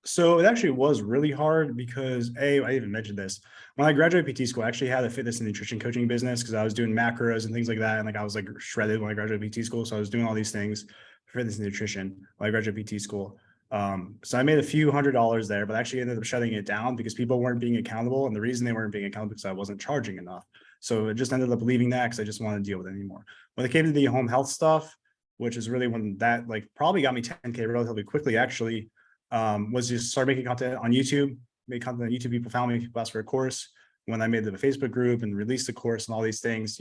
So it actually was really hard because I even mentioned this. When I graduated PT school, I actually had a fitness and nutrition coaching business because I was doing macros and things like that. And like I was like shredded when I graduated PT school. So I was doing all these things for fitness and nutrition when I graduated PT school. So I made a few $100s there, but I actually ended up shutting it down because people weren't being accountable. And the reason they weren't being accountable because I wasn't charging enough. So it just ended up leaving that because I just wanted to deal with it anymore. When it came to the home health stuff, which is really when that like probably got me 10K relatively quickly, actually, was just start making content on YouTube, make content on YouTube. People found me, people asked for a course. When I made the Facebook group and released the course and all these things,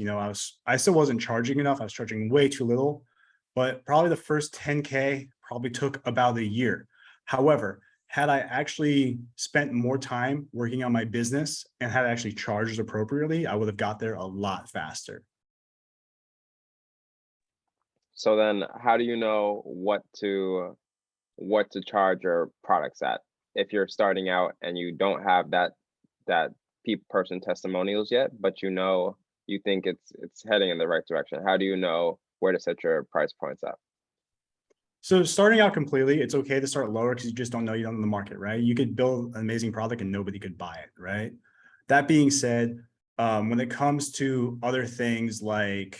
I still wasn't charging enough. I was charging way too little, but probably the first 10K probably took about a year. However, had I actually spent more time working on my business and had I actually charged appropriately, I would have got there a lot faster. So then how do you know what to charge your products at if you're starting out and you don't have that person testimonials yet, but you think it's heading in the right direction? How do you know where to set your price points at? So starting out completely, it's okay to start lower because you just don't know, you don't know the market, right? You could build an amazing product and nobody could buy it, right? That being said, when it comes to other things like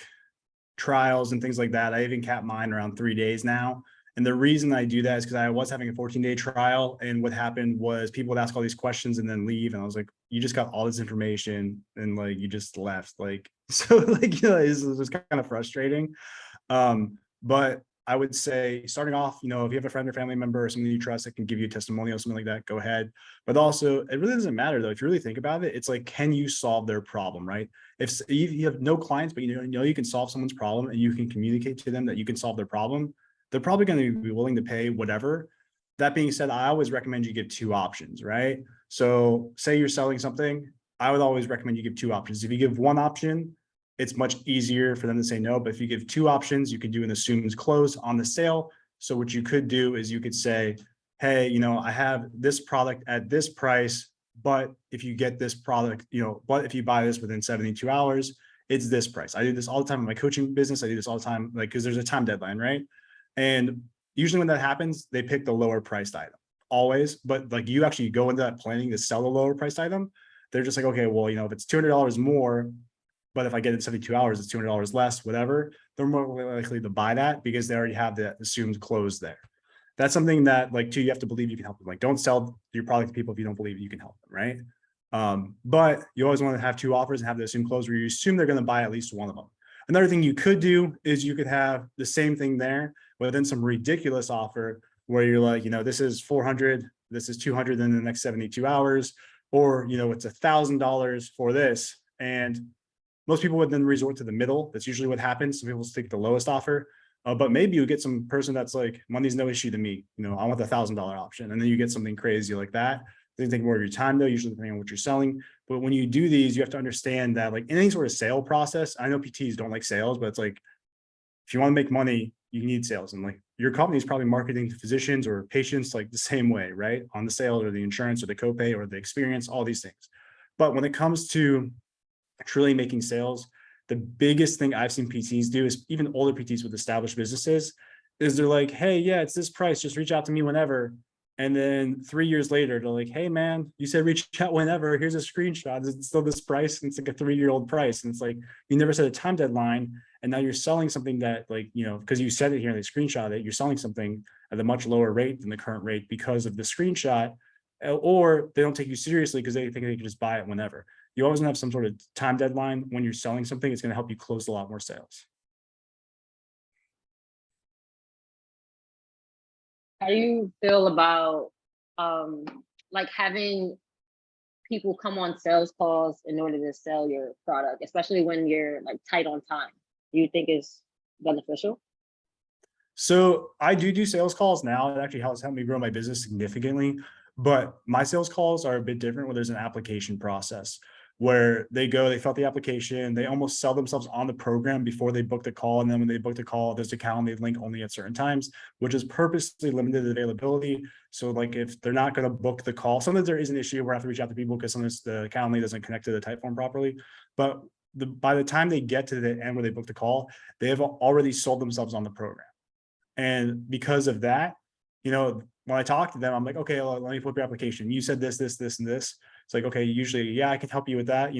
trials and things like that, I even cap mine around 3 days now. And the reason I do that is because I was having a 14-day trial. And what happened was people would ask all these questions and then leave. And I was like, you just got all this information and like, you just left. Like, so like, it was kind of frustrating. But I would say starting off, if you have a friend or family member or somebody you trust that can give you a testimonial, something like that, go ahead. But also it really doesn't matter though. If you really think about it, it's like, can you solve their problem, right? If you have no clients, but you can solve someone's problem and you can communicate to them that you can solve their problem, they're probably going to be willing to pay whatever. That being said, I always recommend you give two options, right? So say you're selling something, I would always recommend you give two options. If you give one option, it's much easier for them to say no. But if you give two options, you can do an assumed close on the sale. So what you could do is you could say, hey, I have this product at this price, but if you get this product, but if you buy this within 72 hours, it's this price. I do this all the time in my coaching business. I do this all the time, like, because there's a time deadline, right? And usually when that happens, they pick the lower priced item always. But like you actually go into that planning to sell a lower priced item, they're just like, okay, well, if it's $200 more, but if I get it in 72 hours, it's $200 less, whatever, they're more likely to buy that because they already have the assumed close there. That's something that like too, you have to believe you can help them. Like don't sell your product to people if you don't believe you can help them, right? But you always want to have two offers and have the assumed close where you assume they're going to buy at least one of them. Another thing you could do is you could have the same thing there, but then some ridiculous offer where you're like, this is 400, this is 200 in the next 72 hours, or, it's $1,000 for this. And most people would then resort to the middle. That's usually what happens. Some people stick the lowest offer, but maybe you get some person that's like, money's no issue to me. I want the $1,000 option. And then you get something crazy like that. They take more of your time though, usually depending on what you're selling. But when you do these, you have to understand that like in any sort of sale process, I know PTs don't like sales, but it's like, if you want to make money, you need sales. And like your company is probably marketing to physicians or patients like the same way, right? On the sales or the insurance or the copay or the experience, all these things. But when it comes to truly making sales, the biggest thing I've seen PTs do is even older PTs with established businesses is they're like, hey, yeah, it's this price. Just reach out to me whenever. And then 3 years later, they're like, hey, man, you said reach out whenever. Here's a screenshot. It's still this price. And it's like a 3-year-old price. And it's like, you never set a time deadline. And now you're selling something that like, because you said it here and they screenshot it, you're selling something at a much lower rate than the current rate because of the screenshot. or they don't take you seriously because they think they can just buy it whenever. You always want to have some sort of time deadline when you're selling something. It's going to help you close a lot more sales. How do you feel about like having people come on sales calls in order to sell your product, especially when you're like tight on time? Do you think is beneficial? So I do sales calls now. It actually helped me grow my business significantly. But my sales calls are a bit different where there's an application process where they go, they fill out the application, they almost sell themselves on the program before they book the call. And then when they book the call, there's a calendar link only at certain times, which is purposely limited availability. So like if they're not going to book the call, sometimes there is an issue where I have to reach out to people because sometimes the calendar doesn't connect to the type form properly. But by the time they get to the end where they book the call, they have already sold themselves on the program. And because of that, when I talk to them, I'm like, okay, well, let me flip your application. You said this, and this. It's like, okay, usually, yeah, I can help you with that.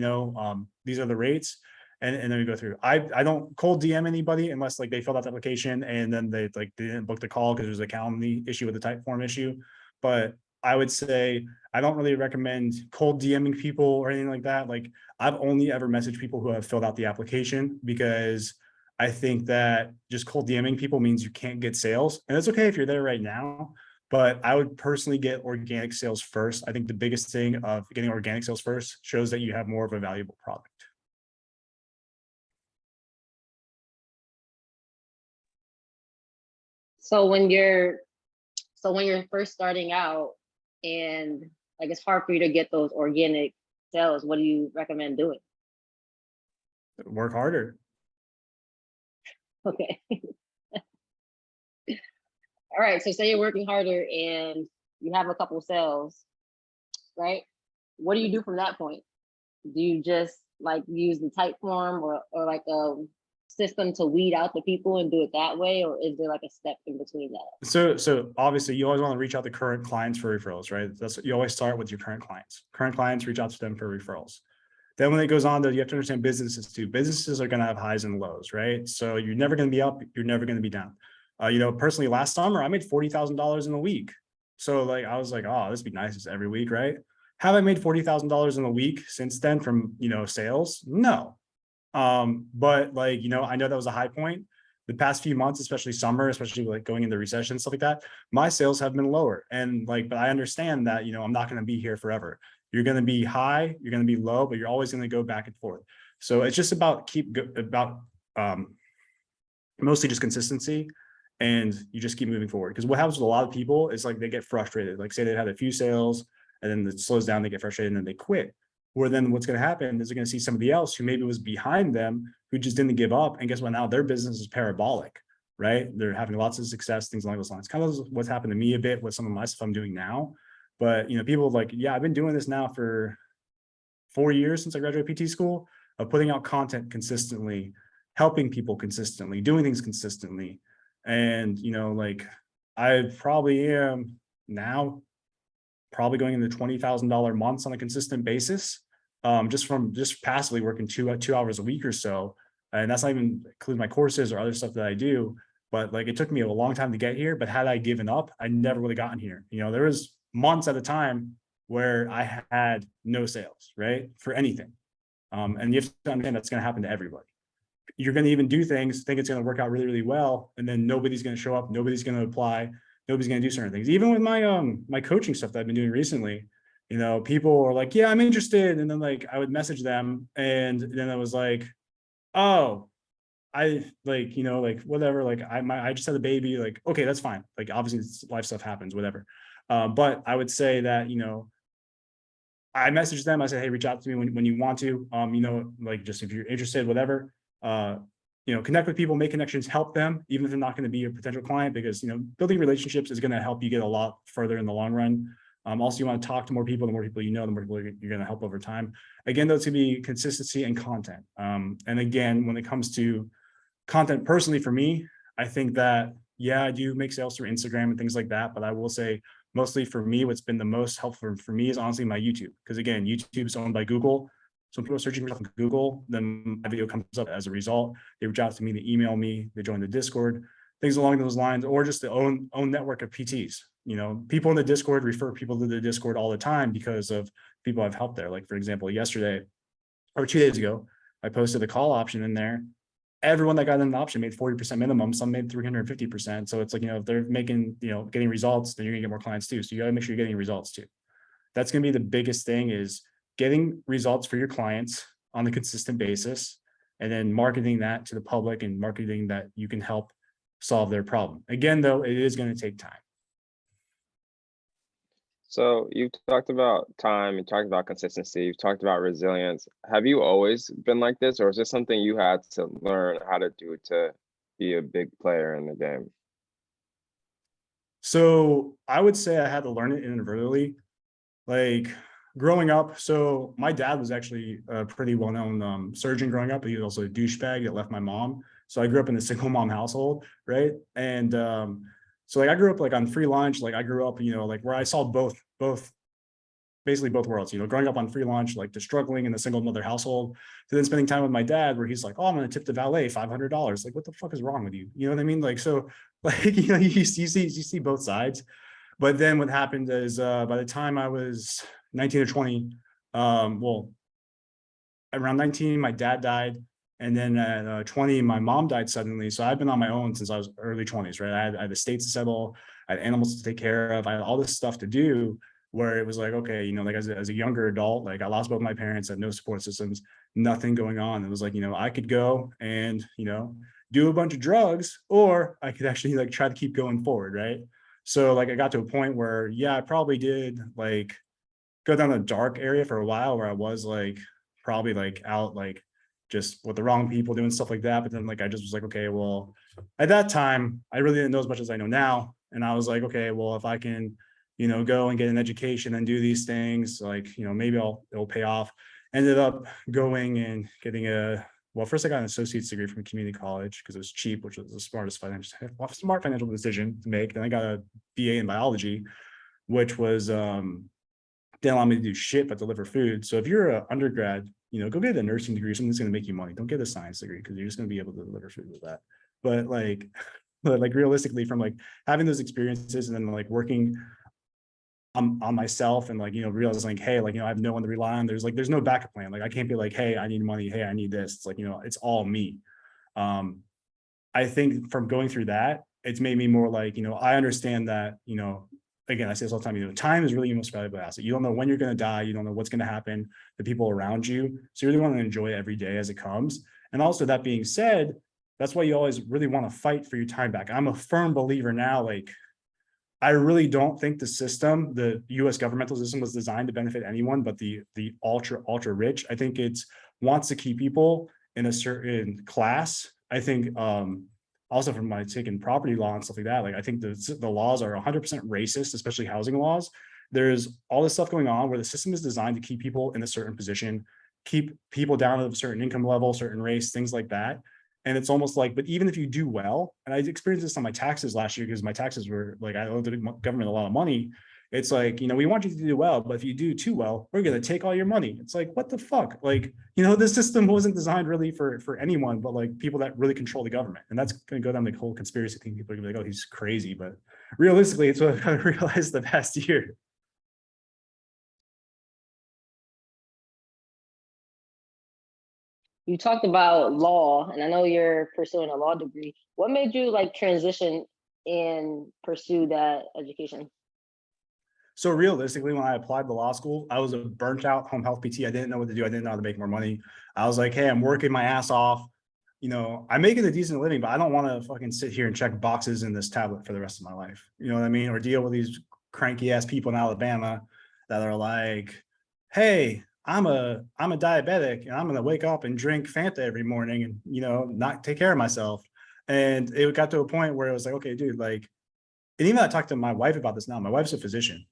These are the rates. And then we go through. I don't cold DM anybody unless like they filled out the application and then they didn't book the call because there's a calendar issue with the type form issue. But I would say I don't really recommend cold DMing people or anything like that. Like I've only ever messaged people who have filled out the application because I think that just cold DMing people means you can't get sales. And it's okay if you're there right now, but I would personally get organic sales first. I think the biggest thing of getting organic sales first shows that you have more of a valuable product. So when you're first starting out and like it's hard for you to get those organic sales, what do you recommend doing? Work harder. Okay. All right. So say you're working harder and you have a couple sales, right? What do you do from that point? Do you just like use the type form or like a system to weed out the people and do it that way? Or is there like a step in between that? So obviously you always want to reach out to current clients for referrals, right? You always start with your current clients. Current clients, reach out to them for referrals. Then when it goes on to, you have to understand businesses too. Businesses are going to have highs and lows, right? So you're never going to be up. You're never going to be down. Personally, last summer, I made $40,000 in a week. So like, I was like, oh, this would be nice every week, right? Have I made $40,000 in a week since then from, sales? No. But like, I know that was a high point. The past few months, especially summer, especially like going into recession, stuff like that, my sales have been lower. And like, but I understand that, I'm not going to be here forever. You're going to be high, you're going to be low, but you're always going to go back and forth. So it's just about mostly just consistency, and you just keep moving forward. Because what happens with a lot of people is like they get frustrated. Like say they had a few sales and then it slows down, they get frustrated and then they quit. Where then what's going to happen is they're going to see somebody else who maybe was behind them who just didn't give up. And guess what? Now their business is parabolic, right? They're having lots of success, things along those lines. Kind of what's happened to me a bit with some of my stuff I'm doing now. But people like, yeah, I've been doing this now for 4 years since I graduated PT school, of putting out content consistently, helping people consistently, doing things consistently. And, like I probably am now probably going into $20,000 months on a consistent basis, just passively working two hours a week or so. And that's not even including my courses or other stuff that I do. But like, it took me a long time to get here, but had I given up, I never would have gotten here. There was months at a time where I had no sales, right? For anything. And you have to understand that's going to happen to everybody. You're going to even do things, think it's going to work out really, really well. And then nobody's going to show up. Nobody's going to apply. Nobody's going to do certain things. Even with my coaching stuff that I've been doing recently, people are like, yeah, I'm interested. And then like, I would message them. And then I was like, oh, I like, whatever, like I just had a baby, like, okay, that's fine. Like, obviously life stuff happens, whatever. But I would say that, I messaged them. I said, hey, reach out to me when you want to, like just if you're interested, whatever, connect with people, make connections, help them, even if they're not going to be a potential client, because, building relationships is going to help you get a lot further in the long run. Also, you want to talk to more people. The more people the more people you're going to help over time. Again, those could be consistency and content. And again, when it comes to content personally for me, I think that, yeah, I do make sales through Instagram and things like that. But I will say mostly for me, what's been the most helpful for me is honestly my YouTube. Because again, YouTube is owned by Google. So when people are searching for stuff on Google, then my video comes up as a result. They reach out to me, they email me, they join the Discord, things along those lines, or just the own network of PTs. people in the Discord refer people to the Discord all the time because of people I've helped there. Like, for example, yesterday or 2 days ago, I posted the call option in there. Everyone that got an option made 40% minimum, some made 350%. So it's like, if they're making, getting results, then you're gonna get more clients too. So you gotta make sure you're getting results too. That's gonna be the biggest thing, is getting results for your clients on a consistent basis, and then marketing that to the public and marketing that you can help solve their problem. Again, though, it is gonna take time. So you've talked about time, you talked about consistency, you've talked about resilience. Have you always been like this, or is this something you had to learn how to do to be a big player in the game? So I would say I had to learn it inadvertently. Like, growing up, so my dad was actually a pretty well-known surgeon growing up, but he was also a douchebag that left my mom. So I grew up in a single mom household, right? And so like I grew up like on free lunch. Like I grew up, like where I saw basically both worlds, growing up on free lunch, like to struggling in a single mother household, to then spending time with my dad, where he's like, oh, I'm going to tip the valet $500. Like, what the fuck is wrong with you? You know what I mean? Like, so like, you see both sides. But then what happened is by the time I was 19 or 20, well, around 19, my dad died. And then at 20, my mom died suddenly. So I've been on my own since I was early 20s, right? I had estates to settle, I had animals to take care of, I had all this stuff to do, where it was like, okay, like as a younger adult, like I lost both my parents, had no support systems, nothing going on. It was like, I could go and, do a bunch of drugs, or I could actually like try to keep going forward, right? So like I got to a point where, yeah, I probably did like go down a dark area for a while, where I was like probably like out like just with the wrong people doing stuff like that. But then like I just was like, okay, well, at that time I really didn't know as much as I know now. And I was like, okay, well, if I can, go and get an education and do these things, like, maybe it'll pay off. Ended up going and getting first I got an associate's degree from a community college because it was cheap, which was the smart financial decision to make. Then I got a BA in biology, which was didn't allow me to do shit but deliver food. So if you're an undergrad, go get a nursing degree, something that's going to make you money. Don't get a science degree, because you're just going to be able to deliver food with that. But like realistically, from like having those experiences and then like working on myself and like, realizing like, hey, like, I have no one to rely on. There's no backup plan. Like I can't be like, hey, I need money. Hey, I need this. It's like, it's all me. I think from going through that, it's made me more like, I understand that, again, I say this all the time, time is really your most valuable asset. You don't know when you're going to die. You don't know what's going to happen to people around you. So you really want to enjoy every day as it comes. And also, that being said, that's why you always really want to fight for your time back. I'm a firm believer now, like, I really don't think the US governmental system was designed to benefit anyone but the ultra rich. I think it wants to keep people in a certain class. I think also from my taking property law and stuff like that, like I think the laws are 100% racist, especially housing laws. There's all this stuff going on where the system is designed to keep people in a certain position, keep people down at a certain income level, certain race, things like that. And it's almost like, but even if you do well, and I experienced this on my taxes last year, because my taxes were like, I owed the government a lot of money. It's like, we want you to do well, but if you do too well, we're going to take all your money. It's like, what the fuck? Like, this system wasn't designed really for anyone, but like people that really control the government. And that's going to go down the whole conspiracy thing. People are going to be like, oh, he's crazy. But realistically, it's what I realized the past year. You talked about law, and I know you're pursuing a law degree. What made you like transition and pursue that education? So realistically, when I applied to law school, I was a burnt out home health PT. I didn't know what to do. I didn't know how to make more money. I was like, hey, I'm working my ass off. I'm making a decent living, but I don't want to fucking sit here and check boxes in this tablet for the rest of my life. You know what I mean? Or deal with these cranky ass people in Alabama that are like, hey, I'm a diabetic and I'm going to wake up and drink Fanta every morning and, not take care of myself. And it got to a point where it was like, okay, dude, like, and even I talked to my wife about this now. My wife's a physician.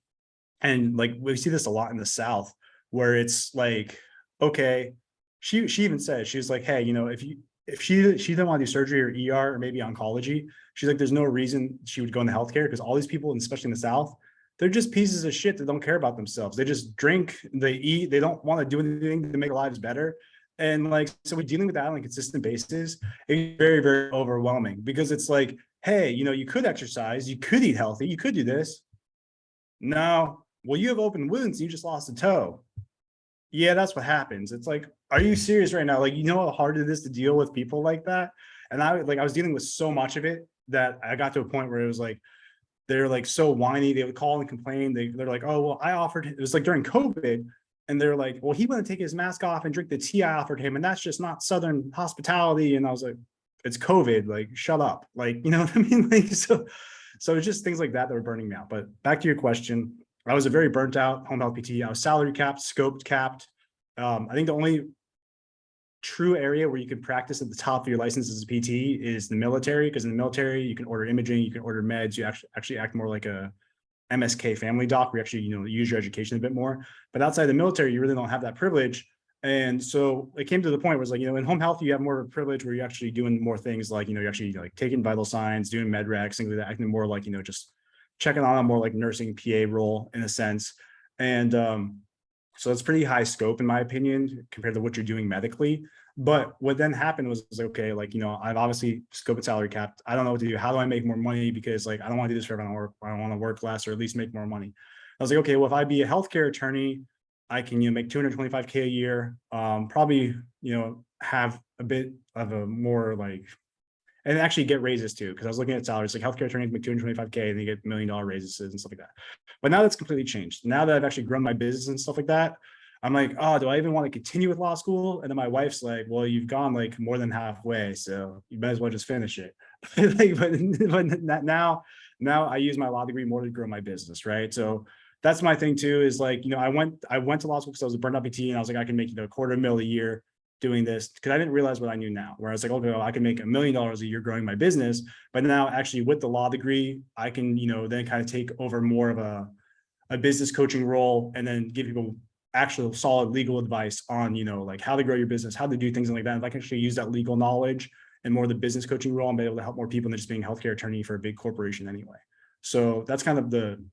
And like, we see this a lot in the South where it's like, okay, she even said, she's like, hey, if she didn't want to do surgery or ER or maybe oncology, she's like, there's no reason she would go into healthcare, because all these people, and especially in the South, they're just pieces of shit that don't care about themselves. They just drink, they eat, they don't want to do anything to make their lives better. And like, so we're dealing with that on a consistent basis. It's very, very overwhelming, because it's like, hey, you could exercise, you could eat healthy, you could do this, No. Well, you have open wounds. You just lost a toe. Yeah, that's what happens. It's like, are you serious right now? Like, you know how hard it is to deal with people like that? And I was dealing with so much of it that I got to a point where it was like, they're like so whiny. They would call and complain. They're like, oh, well, I offered, it was like during COVID. And they're like, well, he wouldn't take his mask off and drink the tea I offered him. And that's just not Southern hospitality. And I was like, it's COVID, like, shut up. Like, you know what I mean? Like, so it's just things like that were burning me out. But back to your question, I was a very burnt out home health PT. I was salary capped, scoped capped. I think the only true area where you can practice at the top of your license as a PT is the military, because in the military you can order imaging, you can order meds, you actually act more like a MSK family doc, where you actually, use your education a bit more. But outside the military, you really don't have that privilege. And so it came to the point where it's like, in home health, you have more of a privilege where you're actually doing more things like, you're actually like taking vital signs, doing med recs, things like that, acting more like, just checking on a more like nursing PA role in a sense. And so it's pretty high scope, in my opinion, compared to what you're doing medically. But what then happened was okay, like, I've obviously scope and salary capped. I don't know what to do. How do I make more money? Because like, I don't want to do this forever. I don't want to work less, or at least make more money. I was like, okay, well, if I be a healthcare attorney, I can, make 225K a year, probably, have a bit of a more like, and actually get raises too. Cause I was looking at salaries, like healthcare attorneys make 225K and they get $1 million raises and stuff like that. But now that's completely changed. Now that I've actually grown my business and stuff like that, I'm like, oh, do I even want to continue with law school? And then my wife's like, well, you've gone like more than halfway, so you might as well just finish it. but now I use my law degree more to grow my business, right? So that's my thing too, is like, I went to law school because I was a burned out PT, and I was like, I can make $250,000 a year doing this, because I didn't realize what I knew now, where I was like, okay, well, I can make $1 million a year growing my business. But now actually with the law degree, I can, then kind of take over more of a business coaching role, and then give people actual solid legal advice on, like how to grow your business, how to do things like that. If I can actually use that legal knowledge and more the business coaching role, and be able to help more people than just being a healthcare attorney for a big corporation anyway. So that's kind of the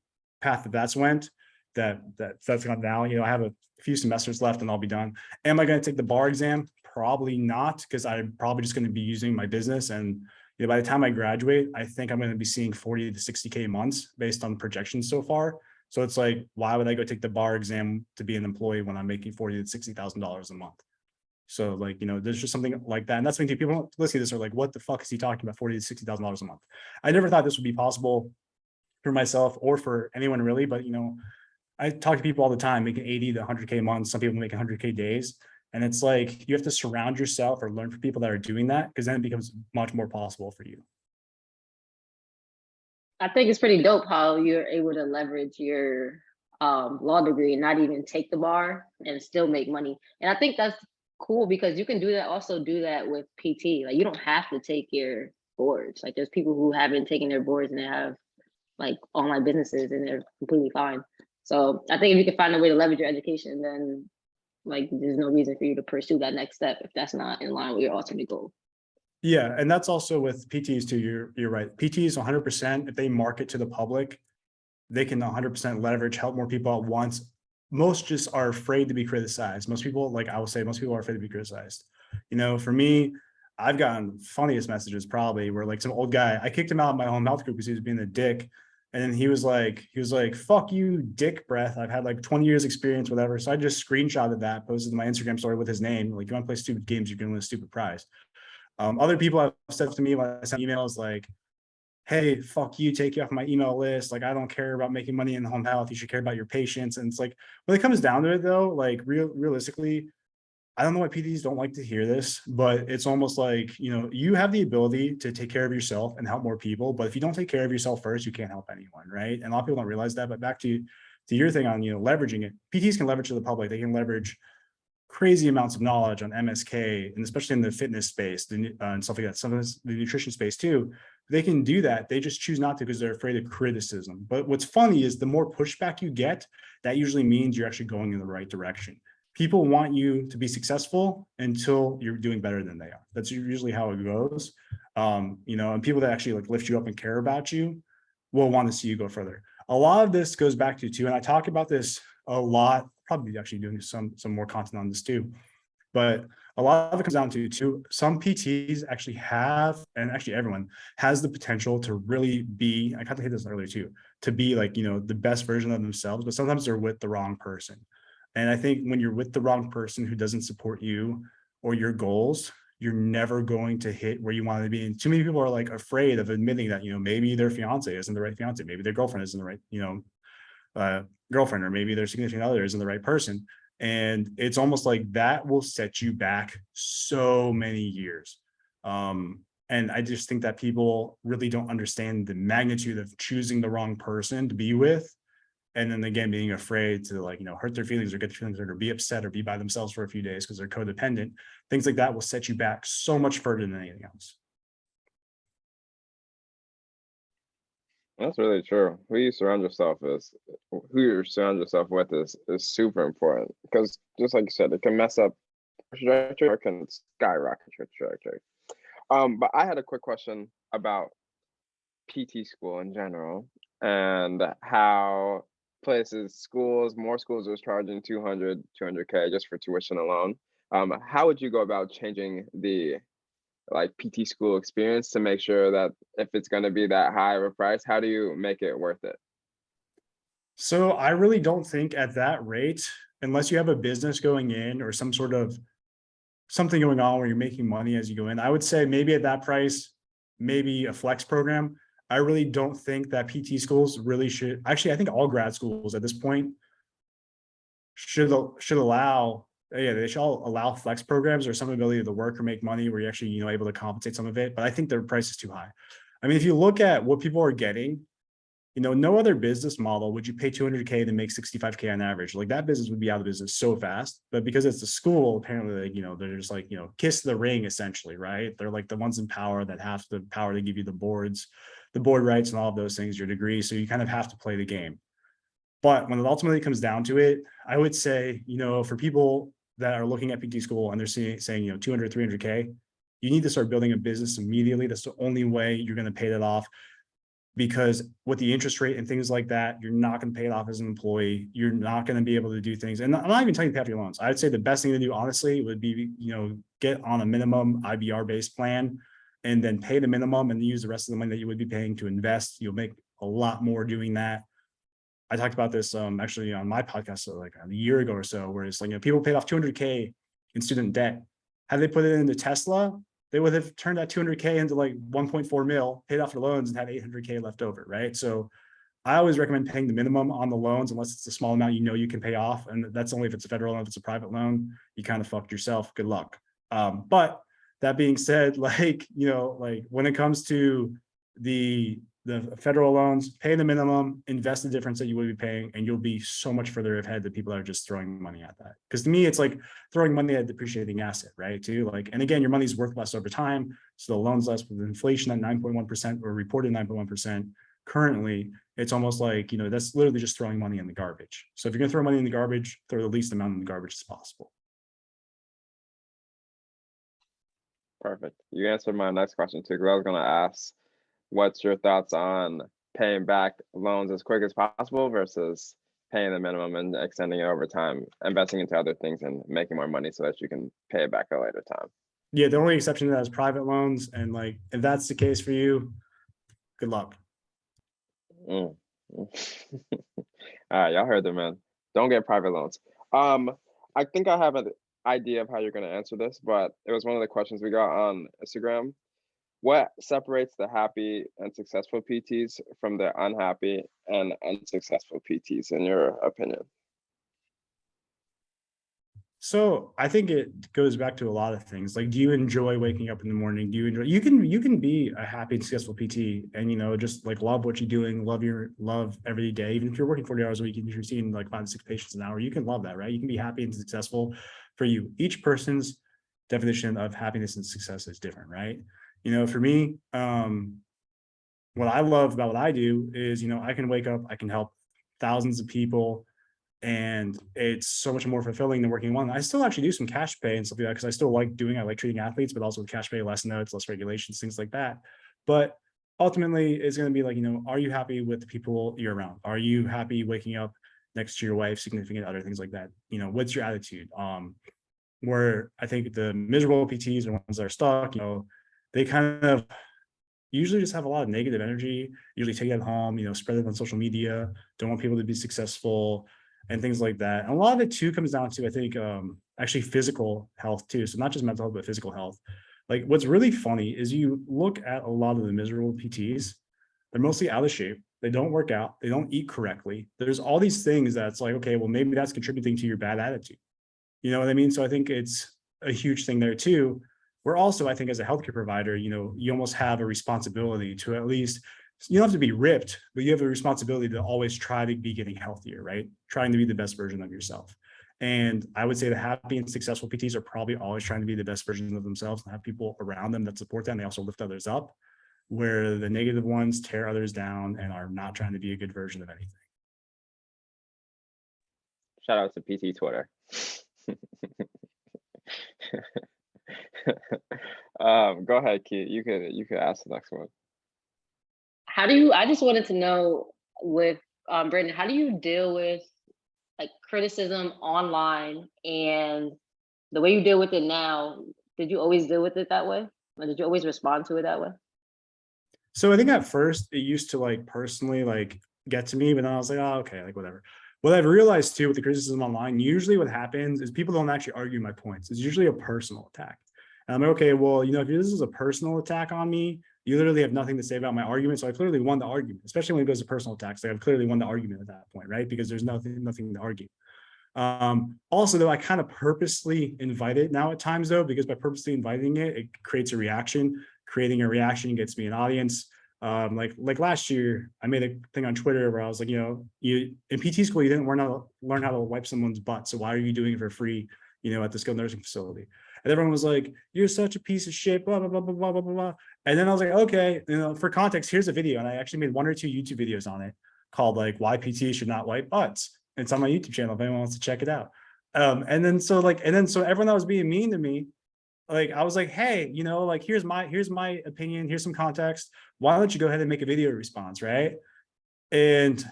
path that's went. That's gone now. I have a few semesters left and I'll be done. Am I going to take the bar exam? Probably not, because I'm probably just going to be using my business. And by the time I graduate, I think I'm going to be seeing 40 to 60K months based on projections so far. So it's like, why would I go take the bar exam to be an employee when I'm making $40,000 to $60,000 a month? So like, there's just something like that. And that's when people listening to this are like, what the fuck is he talking about, $40,000 to $60,000 a month? I never thought this would be possible for myself or for anyone really, but I talk to people all the time making 80 to 100K months. Some people make 100K days. And it's like, you have to surround yourself or learn from people that are doing that, because then it becomes much more possible for you. I think it's pretty dope how you're able to leverage your law degree and not even take the bar and still make money. And I think that's cool, because you can also do that with PT. Like, you don't have to take your boards. Like, there's people who haven't taken their boards and they have like online businesses and they're completely fine. So I think if you can find a way to leverage your education, then like there's no reason for you to pursue that next step if that's not in line with your ultimate goal. Yeah, and that's also with PTs too. You're right. PTs 100%, if they market to the public, they can 100% leverage, help more people at once. Most just are afraid to be criticized. Most people, like I will say, most people are afraid to be criticized. For me, I've gotten funniest messages probably where like some old guy, I kicked him out of my home health group because he was being a dick. And then he was like, fuck you, dick breath. I've had like 20 years experience, whatever. So I just screenshotted that, posted to my Instagram story with his name. Like, you want to play stupid games, you're going to win a stupid prize. Other people have said to me when I send emails like, hey, fuck you, take you off my email list. Like, I don't care about making money in home health. You should care about your patients. And it's like, when it comes down to it though, like realistically, I don't know why PTs don't like to hear this, but it's almost like, you have the ability to take care of yourself and help more people. But if you don't take care of yourself first, you can't help anyone, right? And a lot of people don't realize that. But back to your thing on, leveraging it, PTs can leverage to the public. They can leverage crazy amounts of knowledge on MSK, and especially in the fitness space and stuff like that, some of the nutrition space too. They can do that. They just choose not to because they're afraid of criticism. But what's funny is the more pushback you get, that usually means you're actually going in the right direction. People want you to be successful until you're doing better than they are. That's usually how it goes. And people that actually like lift you up and care about you will want to see you go further. A lot of this goes back to too, and I talk about this a lot, probably actually doing some more content on this too. But a lot of it comes down to some PTs actually have, and actually everyone has the potential to really be, I kind of hit this earlier too, to be like, the best version of themselves, but sometimes they're with the wrong person. And I think when you're with the wrong person who doesn't support you or your goals, you're never going to hit where you want to be. And too many people are like afraid of admitting that, maybe their fiance isn't the right fiance, maybe their girlfriend isn't the right, girlfriend, or maybe their significant other isn't the right person. And it's almost like that will set you back so many years. And I just think that people really don't understand the magnitude of choosing the wrong person to be with. And then again, being afraid to hurt their feelings or get their feelings hurt or be upset or be by themselves for a few days because they're codependent. Things like that will set you back so much further than anything else. That's really true. Who you surround yourself with is super important, because just like you said, it can mess up trajectory or it can skyrocket your trajectory. But I had a quick question about PT school in general, and how more schools was charging 200K just for tuition alone. How would you go about changing the PT school experience to make sure that if it's going to be that high of a price, how do you make it worth it? So I really don't think at that rate, unless you have a business going in or some sort of something going on where you're making money as you go in, I would say maybe at that price, maybe a flex program. I really don't think that PT schools really should. Actually, I think all grad schools at this point should allow, yeah, they should all allow flex programs or some ability to work or make money where you're actually, able to compensate some of it. But I think their price is too high. I mean, if you look at what people are getting, no other business model would you pay 200K to make 65K on average. Like, that business would be out of business so fast. But because it's a school, apparently, they're just kiss the ring, essentially, right? They're like the ones in power that have the power to give you the board rights and all of those things, your degree. So you kind of have to play the game. But when it ultimately comes down to it, I would say, for people that are looking at PT school and they're saying, 200, 300K, you need to start building a business immediately. That's the only way you're going to pay that off. Because with the interest rate and things like that, you're not going to pay it off as an employee. You're not going to be able to do things. And I'm not even telling you to pay off your loans. I'd say the best thing to do, honestly, would be, get on a minimum IBR based plan and then pay the minimum and use the rest of the money that you would be paying to invest. You'll make a lot more doing that. I talked about this actually on my podcast like a year ago or so, where it's people paid off 200K in student debt. Had they put it into Tesla, they would have turned that 200K into 1.4 mil, paid off their loans, and had 800K left over, right? So I always recommend paying the minimum on the loans, unless it's a small amount you can pay off. And that's only if it's a federal loan. If it's a private loan, you kind of fucked yourself. Good luck. But that being said, when it comes to the federal loans, pay the minimum, invest the difference that you would be paying, and you'll be so much further ahead than people that are just throwing money at that. Because to me, it's like throwing money at a depreciating asset, right? Too and again, your money's worth less over time, so the loan's less. With inflation at 9.1% or reported 9.1% currently, it's almost that's literally just throwing money in the garbage. So if you're gonna throw money in the garbage, throw the least amount in the garbage as possible. Perfect. You answered my next question too, because I was going to ask, what's your thoughts on paying back loans as quick as possible versus paying the minimum and extending it over time, investing into other things and making more money so that you can pay it back at a later time? Yeah, the only exception to that is private loans. And if that's the case for you, good luck. All right, y'all heard them, man. Don't get private loans. I think I have an idea of how you're going to answer this, but it was one of the questions we got on Instagram. What separates the happy and successful PTs from the unhappy and unsuccessful PTs, in your opinion? So I think it goes back to a lot of things. Do you enjoy waking up in the morning? Do you enjoy, you can be a happy and successful PT and, just love what you're doing, love every day. Even if you're working 40 hours a week and you're seeing 5 to 6 patients an hour, you can love that, right? You can be happy and successful for you. Each person's definition of happiness and success is different, right? For me, what I love about what I do is, I can wake up, I can help thousands of people, and it's so much more fulfilling than working one. I still actually do some cash pay and stuff like that because I still like treating athletes, but also with cash pay, less notes, less regulations, things like that. But ultimately, it's going to be are you happy with the people you're around? Are you happy waking up next to your wife, significant other, things like that? What's your attitude? where I think the miserable PTs are ones that are stuck, they kind of usually just have a lot of negative energy, usually take it home, spread it on social media, don't want people to be successful and things like that. And a lot of it too comes down to, I think, actually physical health too. So not just mental health, but physical health. Like what's really funny is you look at a lot of the miserable PTs, they're mostly out of shape. They don't work out. They don't eat correctly. There's all these things that's like, okay, well, maybe that's contributing to your bad attitude. You know what I mean? So I think it's a huge thing there too. We're also, I think, as a healthcare provider, you almost have a responsibility to at least, you don't have to be ripped, but you have a responsibility to always try to be getting healthier, right? Trying to be the best version of yourself. And I would say the happy and successful PTs are probably always trying to be the best version of themselves and have people around them that support them. They also lift others up, where the negative ones tear others down and are not trying to be a good version of anything. Shout out to PT Twitter. Go ahead, Keith. You could ask the next one. I just wanted to know with Brendan, how do you deal with like criticism online, and the way you deal with it now, did you always deal with it that way? Or did you always respond to it that way? So I think at first it used to like personally like get to me, but then I was like, oh, okay, like whatever. What I've realized too with the criticism online, usually what happens is people don't actually argue my points. It's usually a personal attack. And I'm like, okay, well, if this is a personal attack on me, you literally have nothing to say about my argument. So I clearly won the argument, especially when it goes to personal attacks. Like I've clearly won the argument at that point, right? Because there's nothing to argue. Also, though, I kind of purposely invite it now at times, though, because by purposely inviting it, it creates a reaction. Creating a reaction gets me an audience. Like last year, I made a thing on Twitter where I was like, you in PT school, you didn't learn how to wipe someone's butt. So why are you doing it for free, at the skilled nursing facility? And everyone was like, you're such a piece of shit, blah, blah, blah, blah, blah, blah, blah. And then I was like, okay, for context, here's a video. And I actually made 1 or 2 YouTube videos on it called like why PT should not wipe butts. It's on my YouTube channel if anyone wants to check it out. So everyone that was being mean to me, like I was like, hey, like here's my opinion, here's some context. Why don't you go ahead and make a video response, right? And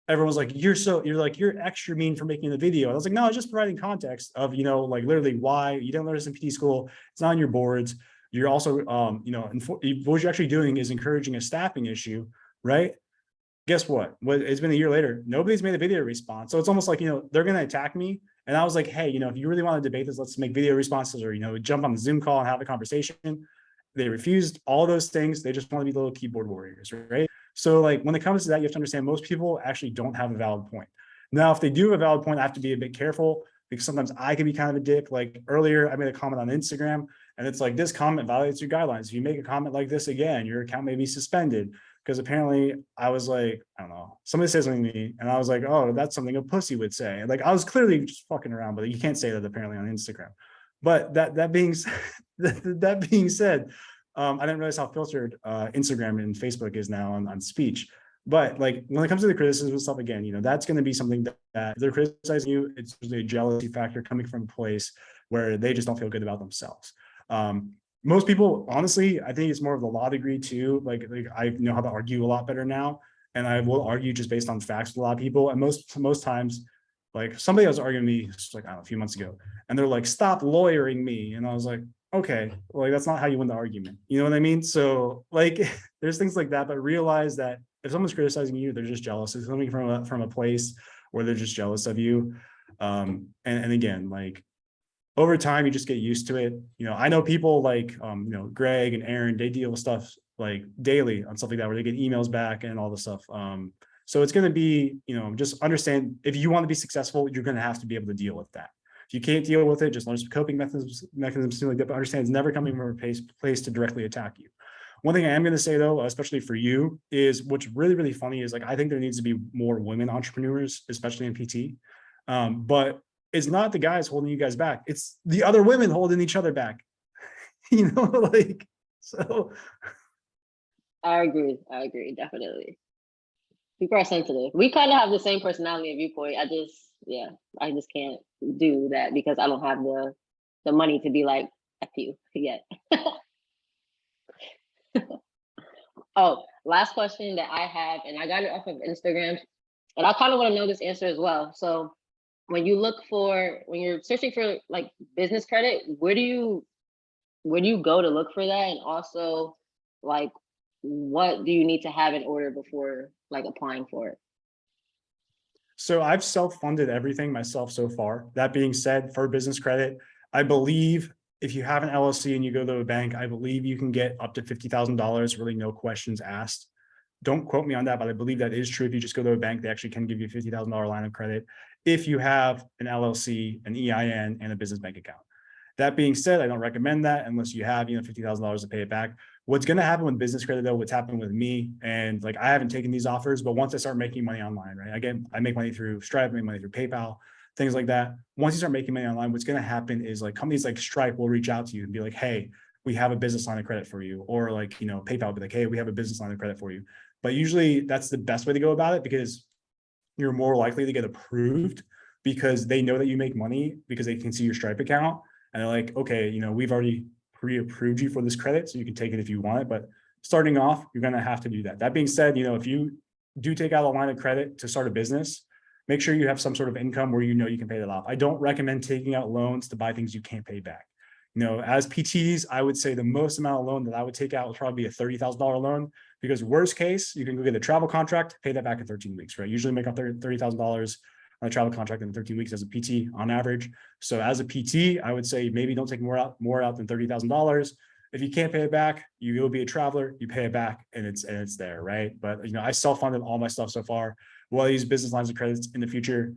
everyone was like, you're extra mean for making the video. And I was like, no, I was just providing context of, like literally why you didn't learn this in PT school. It's not on your boards. You're also, what you're actually doing is encouraging a staffing issue, right? Guess what? It's been a year later. Nobody's made a video response. So it's almost like, they're going to attack me. And I was like, hey, if you really want to debate this, let's make video responses or, jump on the Zoom call and have a conversation. They refused all those things. They just want to be little keyboard warriors, right? So like when it comes to that, you have to understand most people actually don't have a valid point. Now, if they do have a valid point, I have to be a bit careful because sometimes I can be kind of a dick. Like earlier, I made a comment on Instagram and it's like, this comment violates your guidelines. If you make a comment like this again, your account may be suspended. Because apparently I was like, I don't know, somebody said something to me and I was like, oh, that's something a pussy would say. Like I was clearly just fucking around, but you can't say that apparently on Instagram. But that being said, I didn't realize how filtered Instagram and Facebook is now on speech. But like when it comes to the criticism and stuff, again, that's going to be something that if they're criticizing you, it's usually a jealousy factor coming from a place where they just don't feel good about themselves. Most people, honestly, I think it's more of the law degree too. Like I know how to argue a lot better now, and I will argue just based on facts with a lot of people. And most times, like somebody was arguing me like I don't know, a few months ago, and they're like, "Stop lawyering me," and I was like, "Okay, like that's not how you win the argument." You know what I mean? So like, there's things like that, but realize that if someone's criticizing you, they're just jealous. It's coming from a place where they're just jealous of you. And again, like. Over time, you just get used to it. I know people like, Greg and Aaron, they deal with stuff like daily on stuff like that, where they get emails back and all this stuff. So it's going to be, just understand if you want to be successful, you're going to have to be able to deal with that. If you can't deal with it, just learn some coping mechanisms, like that, but understand it's never coming from a place to directly attack you. One thing I am going to say though, especially for you, is what's really, really funny is like, I think there needs to be more women entrepreneurs, especially in PT. But it's not the guys holding you guys back. It's the other women holding each other back. Like, so. I agree, definitely. People are sensitive. We kind of have the same personality and viewpoint. I just can't do that because I don't have the money to be like, F you yet. Oh, last question that I have, and I got it off of Instagram, and I kind of want to know this answer as well. So when you're searching for like business credit, where do you go to look for that? And also, like, what do you need to have in order before like applying for it? So I've self-funded everything myself so far. That being said, for business credit, I believe if you have an LLC and you go to a bank, I believe you can get up to $50,000, really no questions asked. Don't quote me on that, but I believe that is true. If you just go to a bank, they actually can give you a $50,000 line of credit if you have an LLC, an EIN, and a business bank account. That being said, I don't recommend that unless you have, $50,000 to pay it back. What's going to happen with business credit though, what's happened with me, and like, I haven't taken these offers, but once I start making money online, right? Again, I make money through Stripe, I make money through PayPal, things like that. Once you start making money online, what's going to happen is like companies like Stripe will reach out to you and be like, hey, we have a business line of credit for you. Or like, PayPal will be like, hey, we have a business line of credit for you. But usually that's the best way to go about it, because you're more likely to get approved because they know that you make money because they can see your Stripe account. And they're like, okay, we've already pre-approved you for this credit, so you can take it if you want it. But starting off, you're going to have to do that. That being said, if you do take out a line of credit to start a business, make sure you have some sort of income where you can pay that off. I don't recommend taking out loans to buy things you can't pay back. As PTs, I would say the most amount of loan that I would take out would probably be a $30,000 loan, because worst case, you can go get a travel contract, pay that back in 13 weeks, right? Usually make up $30,000 on a travel contract in 13 weeks as a PT on average. So as a PT, I would say maybe don't take more out than $30,000. If you can't pay it back, you will be a traveler, you pay it back, and it's there, right? But I self-funded all my stuff so far. Will I use business lines of credits in the future?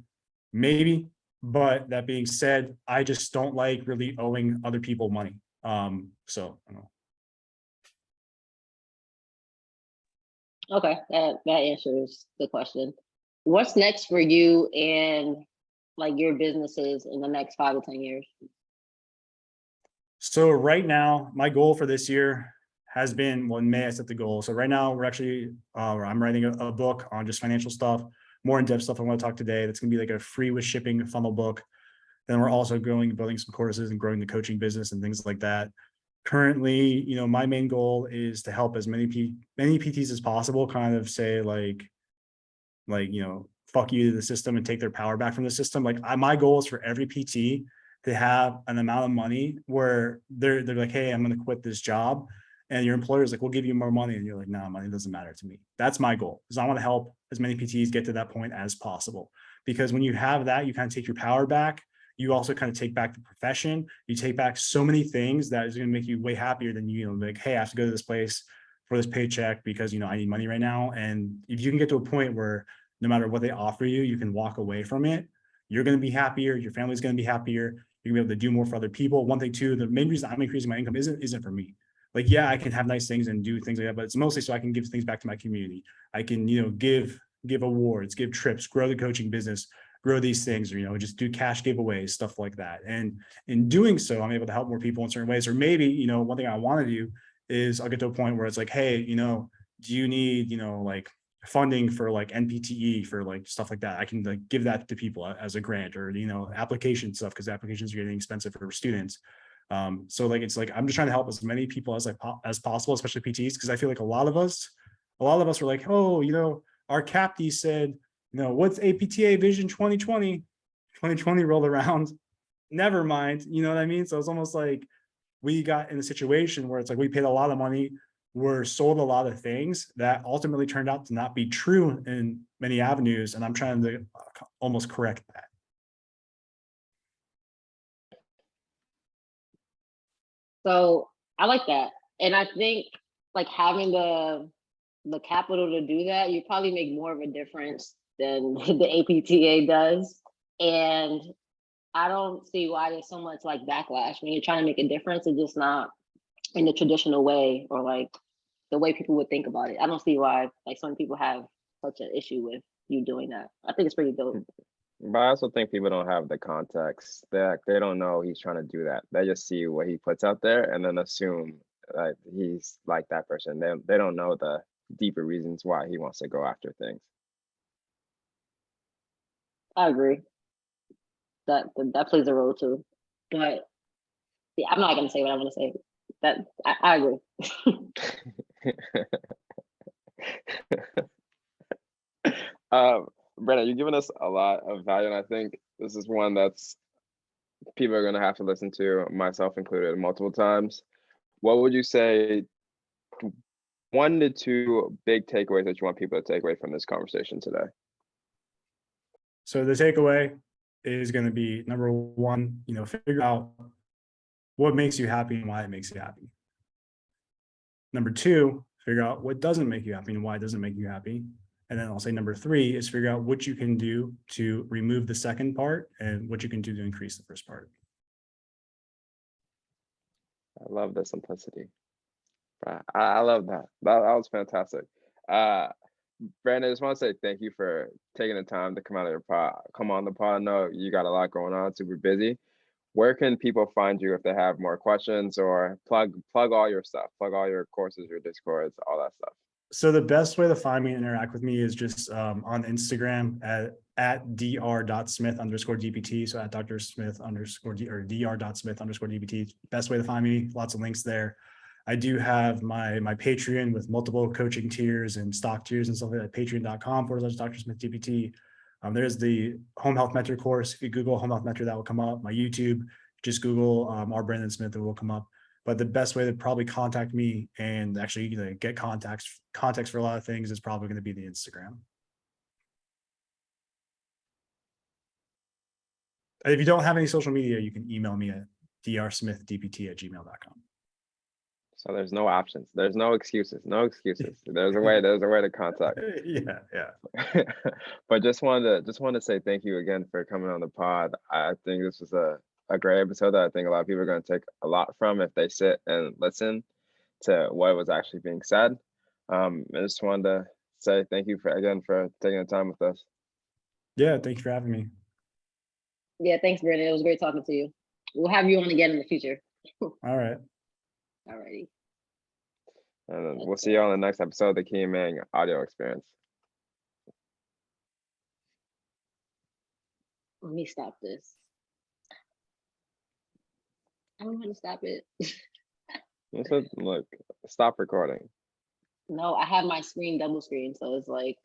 Maybe. But that being said, I just don't like really owing other people money. So I don't know. Okay, that answers the question. What's next for you and like your businesses in the next 5 to 10 years? So right now, my goal for this year has been, well, in May, I set the goal. So right now we're actually, I'm writing a book on just financial stuff, more in-depth stuff I want to talk today. That's going to be like a free with shipping funnel book. Then we're also building some courses and growing the coaching business and things like that. Currently, my main goal is to help as many PTs as possible kind of say like, fuck you to the system and take their power back from the system. Like my goal is for every PT to have an amount of money where they're like, hey, I'm going to quit this job. And your employer is like, we'll give you more money. And you're like, no, money doesn't matter to me. That's my goal, because I want to help as many PTs get to that point as possible. Because when you have that, you kind of take your power back. You also kind of take back the profession. You take back so many things that is going to make you way happier than like, hey, I have to go to this place for this paycheck because, I need money right now. And if you can get to a point where no matter what they offer you, you can walk away from it, you're going to be happier. Your family's going to be happier. You're gonna be able to do more for other people. One thing too, the main reason I'm increasing my income isn't for me. Like, yeah, I can have nice things and do things like that, but it's mostly so I can give things back to my community. I can, give awards, give trips, grow the coaching business, grow these things, or, just do cash giveaways, stuff like that. And in doing so, I'm able to help more people in certain ways. Or maybe, one thing I want to do is I'll get to a point where it's like, hey, do you need, like funding for like NPTE for like stuff like that? I can like give that to people as a grant, or application stuff, because applications are getting expensive for students. So like it's like I'm just trying to help as many people as possible, especially PTs, because I feel like a lot of us were like, oh, our CAPTI said, what's APTA Vision 2020? 2020 rolled around. Never mind, you know what I mean? So it's almost like we got in a situation where it's like we paid a lot of money, were sold a lot of things that ultimately turned out to not be true in many avenues. And I'm trying to almost correct that. So I like that. And I think like having the capital to do that, you probably make more of a difference than the APTA does. And I don't see why there's so much like backlash when you're trying to make a difference. It's just not in the traditional way, or like the way people would think about it. I don't see why like some people have such an issue with you doing that. I think it's pretty dope. But I also think people don't have the context. They don't know he's trying to do that. They just see what he puts out there and then assume that he's like that person. They don't know the deeper reasons why he wants to go after things. I agree. That plays a role too. But yeah, I'm not gonna say what I want to say. That I agree. Brennan, you've given us a lot of value, and I think This is one that's people are gonna have to listen to, myself included, multiple times. What would you say 1 to 2 big takeaways that you want people to take away from this conversation today? So the takeaway is going to be number one, figure out what makes you happy and why it makes you happy. Number two, figure out what doesn't make you happy and why it doesn't make you happy. And then I'll say number three is figure out what you can do to remove the second part and what you can do to increase the first part. I love the simplicity. I love that. That was fantastic. Brandon, I just want to say thank you for taking the time to come on the pod. I know you got a lot going on, super busy. Where can people find you if they have more questions, or plug all your stuff, plug all your courses, your Discords, all that stuff? So the best way to find me and interact with me is just on Instagram at dr.smith_dpt. So at Dr. Smith or dr.smith_dpt. Best way to find me. Lots of links there. I do have my Patreon with multiple coaching tiers and stock tiers and stuff like that. Patreon.com/Dr. Smith DPT. There's the home health mentor course. If you Google home health mentor, that will come up. My YouTube, just Google R. Brandon Smith, it will come up. But the best way to probably contact me and actually get context for a lot of things is probably going to be the Instagram. If you don't have any social media, you can email me at drsmithdpt@gmail.com. So there's no options. There's no excuses. No excuses. There's a way to contact. Yeah. But just wanted to say thank you again for coming on the pod. I think this was a great episode that I think a lot of people are going to take a lot from if they sit and listen to what was actually being said. I just wanted to say thank you for taking the time with us. Yeah, thank you for having me. Yeah, thanks, Brandon. It was great talking to you. We'll have you on again in the future. All right. Alrighty. And then we'll see you on the next episode of the Key Mang audio experience. Let me stop this. I don't know how to stop it. Look, stop recording. No, I have my screen double screen, so it's like